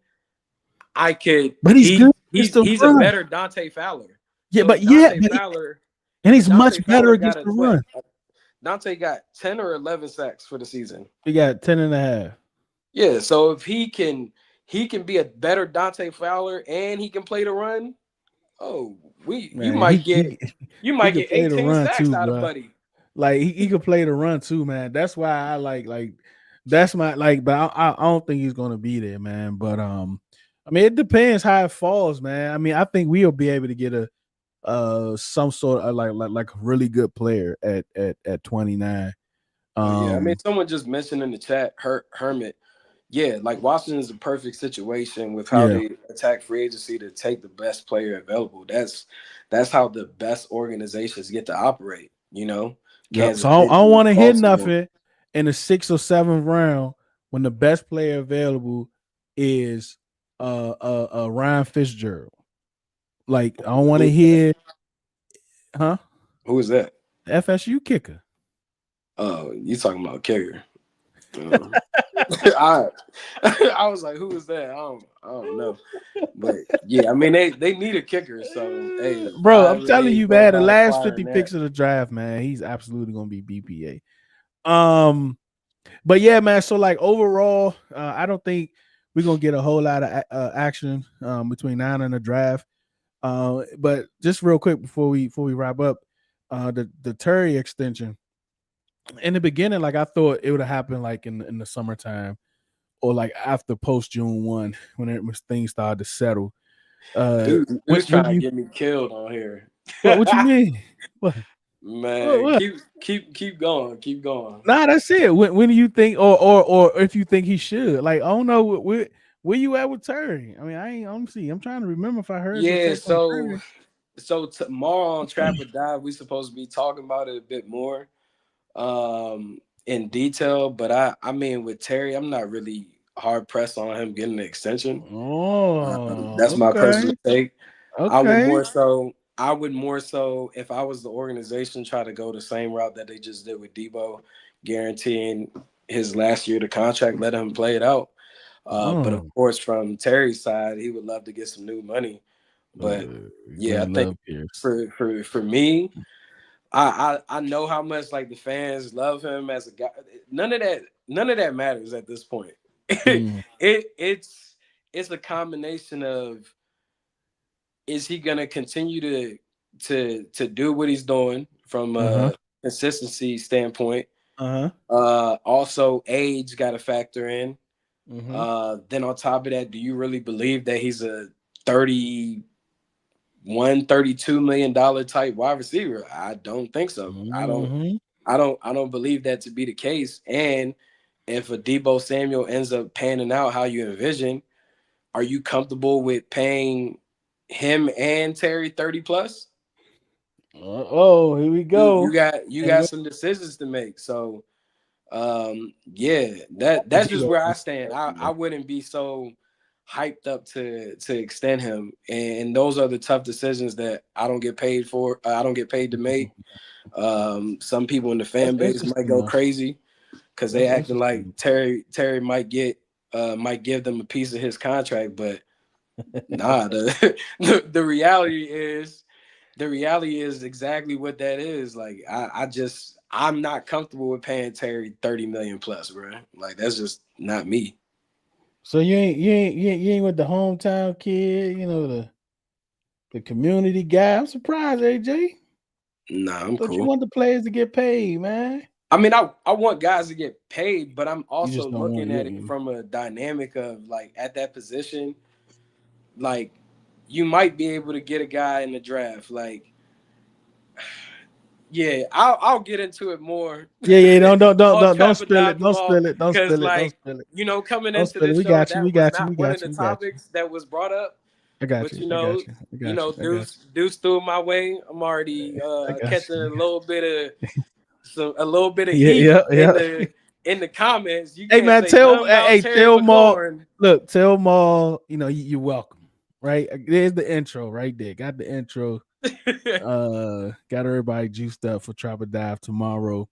I could. But he's good. He's a better Dante Fowler. Yeah, so but Fowler, and he's Dante much better Fowler against the run. Dante got 10 or 11 sacks for the season. He got 10 and a half. Yeah, so if he can be a better Dante Fowler and he can play the run. Oh, you might get 18 sacks too, out of Buddy. Like he could play the run too, man. That's why I like that's my like. But I don't think he's gonna be there, man. But I mean, it depends how it falls, man. I mean, I think we'll be able to get some sort of like a really good player at 29. Yeah, I mean, someone just mentioned in the chat, Hermit. Yeah, like Washington is a perfect situation with how they attack free agency to take the best player available. That's how the best organizations get to operate, you know. Yeah, so I don't want to hit nothing in the 6th or 7th round when the best player available is Ryan Fitzgerald. Like I don't want to hear, huh? Who is that? The FSU kicker. Oh, you talking about kicker? I was like, who is that? I don't know, but yeah, I mean they need a kicker. So hey, bro, I'm telling you, man, the last 50 picks of the draft, man, he's absolutely gonna be BPA. But yeah, man. So like overall, I don't think we're gonna get a whole lot of action between now and the draft. But just real quick before we wrap up, the Terry extension. In the beginning, like I thought it would have happened like in the summertime or like after post June 1 when things started to settle. Dude, who's trying to get me killed on here? What you mean? What? Man, what? Keep going. Nah, that's it. When do you think or if you think he should? Like, I don't know where you at with Terry? I mean, I'm trying to remember if I heard. Yeah, so tomorrow on Trap or Die, we supposed to be talking about it a bit more. In detail, but I mean with Terry, I'm not really hard pressed on him getting an extension. That's my personal take. Okay. I would more so if I was the organization try to go the same route that they just did with Debo, guaranteeing his last year of the contract, let him play it out. But of course, from Terry's side, he would love to get some new money. But yeah, I think for me, I know how much like the fans love him as a guy. None of that matters at this point. It's a combination of, is he gonna continue to do what he's doing from a consistency standpoint? Also, age got to factor in. Then on top of that, do you really believe that he's a $32 million type wide receiver? I don't think so. I don't believe that to be the case. And if a Debo Samuel ends up panning out how you envision, are you comfortable with paying him and Terry 30 plus? Here we go. You got some decisions to make. So yeah, that's just where I stand. I wouldn't be so hyped up to extend him, and those are the tough decisions that I don't get paid for. I don't get paid to make. Some people in the fan base might go crazy because they acting like Terry might give them a piece of his contract, but Nah, the reality is exactly what that is. Like I'm not comfortable with paying Terry 30 million plus, bro. Like that's just not me. So you ain't with the hometown kid, the community guy. I'm surprised, AJ. Nah, I'm Thought you cool. want the players to get paid, man. I mean, I want guys to get paid, but I'm You also just don't want looking at it you. from a dynamic of like at that position, like you might be able to get a guy in the draft. Like, yeah, I'll get into it more. Yeah. Don't Trap spill it. Don't basketball, spill it. Don't because spill it. Don't like spill it. coming Don't into spill it. this We show, got you. We that was got you. not We one of got the you. We got you. topics that was brought up. I got But you. I got you. I got you. I got you. Deuce threw my way. I'm already I got catching you. a little bit of Yeah. heat Yeah. in the comments. You Hey can't man, say nothing about Terry tell Maul. McLaurin. Look, tell Maul. You're welcome. Right there's the intro. Right there. Got the intro. Got everybody juiced up for Trapper Dive tomorrow.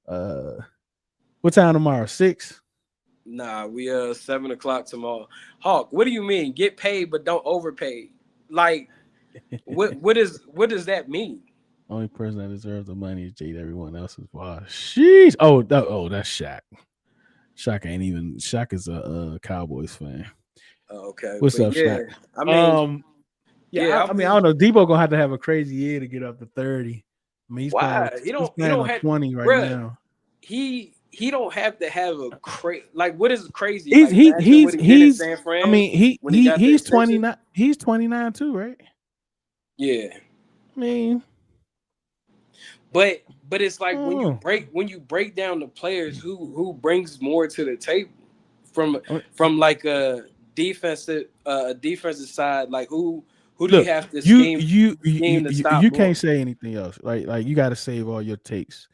What time tomorrow? 6. Nah, we 7 o'clock tomorrow. Hawk, what do you mean? Get paid but don't overpay. Like, what does that mean? Only person that deserves the money is Jade. Everyone else is wild. Sheesh. That's Shaq. Shaq is a Cowboys fan. Okay, What's but up, yeah, Shaq? I mean, I don't know. Debo gonna have to have a crazy year to get up to 30. I mean, he's why playing on 20 right now. He don't have to have a crazy, like, what is crazy? He's Like back to what he did in San Fran. I mean, when he got the he's extension? 29. He's 29 too, right? Yeah, I mean, but it's like when you break down the players, who brings more to the table from like a defensive side, like who do you have to scheme to stop? You can't say anything else. Like you got to save all your takes.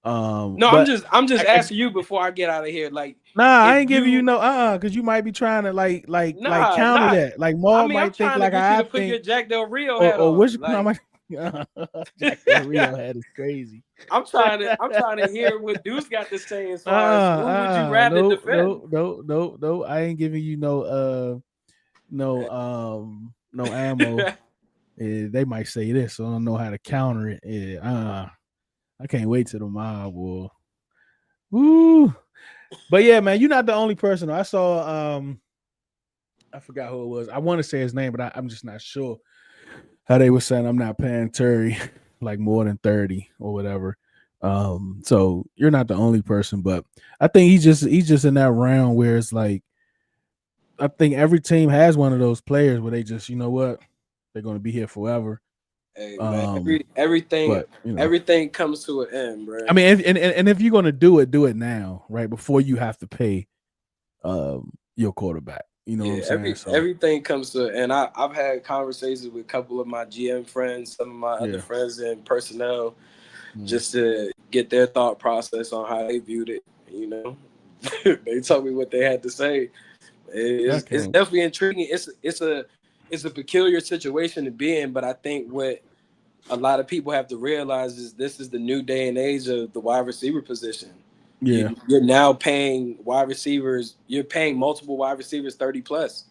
No, but I'm just asking you before I get out of here. Like, I ain't giving you no because you might be trying to like counter that. Like Maul might I'm think trying like to get you I to put your think Jack Del Rio hat or on. which Like, Jack Del Rio hat is crazy. I'm trying to hear what Deuce got to say as far as who would you rather defend? No. I ain't giving you no ammo. They might say this, so I don't know how to counter it. I can't wait till tomorrow, boy. Woo! But yeah, man, you're not the only person. I saw I forgot who it was. I want to say his name, but I'm just not sure. How they were saying I'm not paying Terry like more than 30 or whatever. So you're not the only person, but I think he's just in that round where it's like I think every team has one of those players where they just, you know what, they're gonna be here forever. Hey man, everything comes to an end, bro. I mean, and if you're gonna do it now, right before you have to pay your quarterback. You know what I'm saying? Everything comes to, and I've had conversations with a couple of my GM friends, some of my other friends in personnel, just to get their thought process on how they viewed it. You know, they told me what they had to say. It's definitely intriguing. It's a peculiar situation to be in, but I think what a lot of people have to realize is this is the new day and age of the wide receiver position. Yeah, you're now paying wide receivers. You're paying multiple wide receivers 30 plus.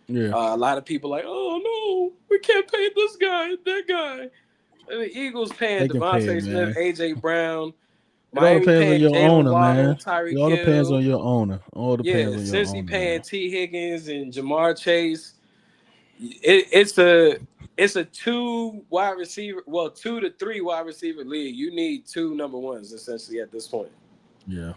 Yeah, a lot of people like, oh no, we can't pay this guy, that guy. And the Eagles paying Devontae Smith, AJ Brown. It all depends on your owner, man. Tyreek It all depends Hill. on your owner. All depends on your owner. Paying man. T. Higgins and Jamar Chase. It's a 2 to 3 wide receiver league. You need 2 number ones essentially at this point. Yeah.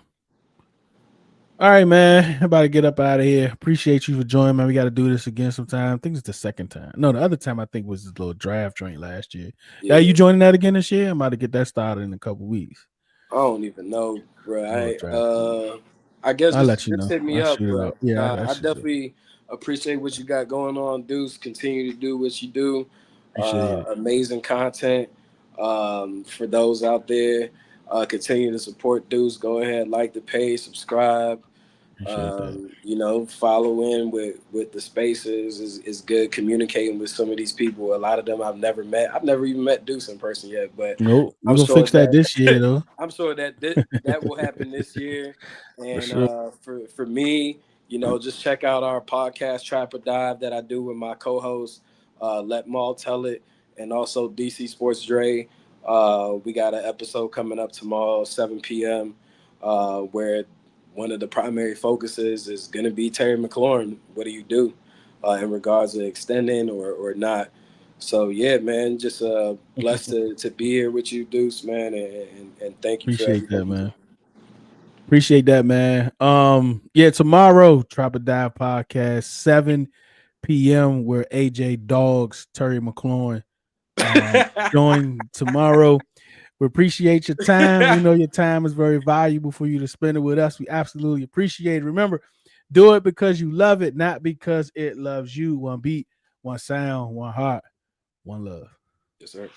All right, man. I'm about to get up out of here. Appreciate you for joining, man. We got to do this again sometime. I think it's the second time. No, the other time I think was this little draft joint last year. Yeah, you joining that again this year? I'm about to get that started in a couple weeks. I don't even know, bro. I guess I'll let you know. Hit me up, bro. Yeah, I definitely appreciate what you got going on, Deuce. Continue to do what you do. Amazing content. For those out there, continue to support Deuce. Go ahead, like the page, subscribe. You know, follow in with the spaces is good. Communicating with some of these people. A lot of them I've never met. I've never even met Deuce in person yet. But nope, we're gonna fix that this year, though. I'm sure that will happen this year. And for me, just check out our podcast Trap or Dive that I do with my co-host Let Maul Tell It, and also DC Sports Dre. We got an episode coming up tomorrow, 7 p.m., where one of the primary focuses is going to be Terry McLaurin. What do you do in regards to extending or not? So, yeah, man, just blessed to be here with you, Deuce, man, and thank you for Appreciate everything that, you do. man. Appreciate that, man. Yeah, tomorrow, Trap or Dive podcast, 7 p.m., where AJ Dogs, Terry McLaurin, join tomorrow. We appreciate your time. We know your time is very valuable for you to spend it with us. We absolutely appreciate it. Remember, do it because you love it, not because it loves you. One beat, one sound, one heart, one love. Yes, sir.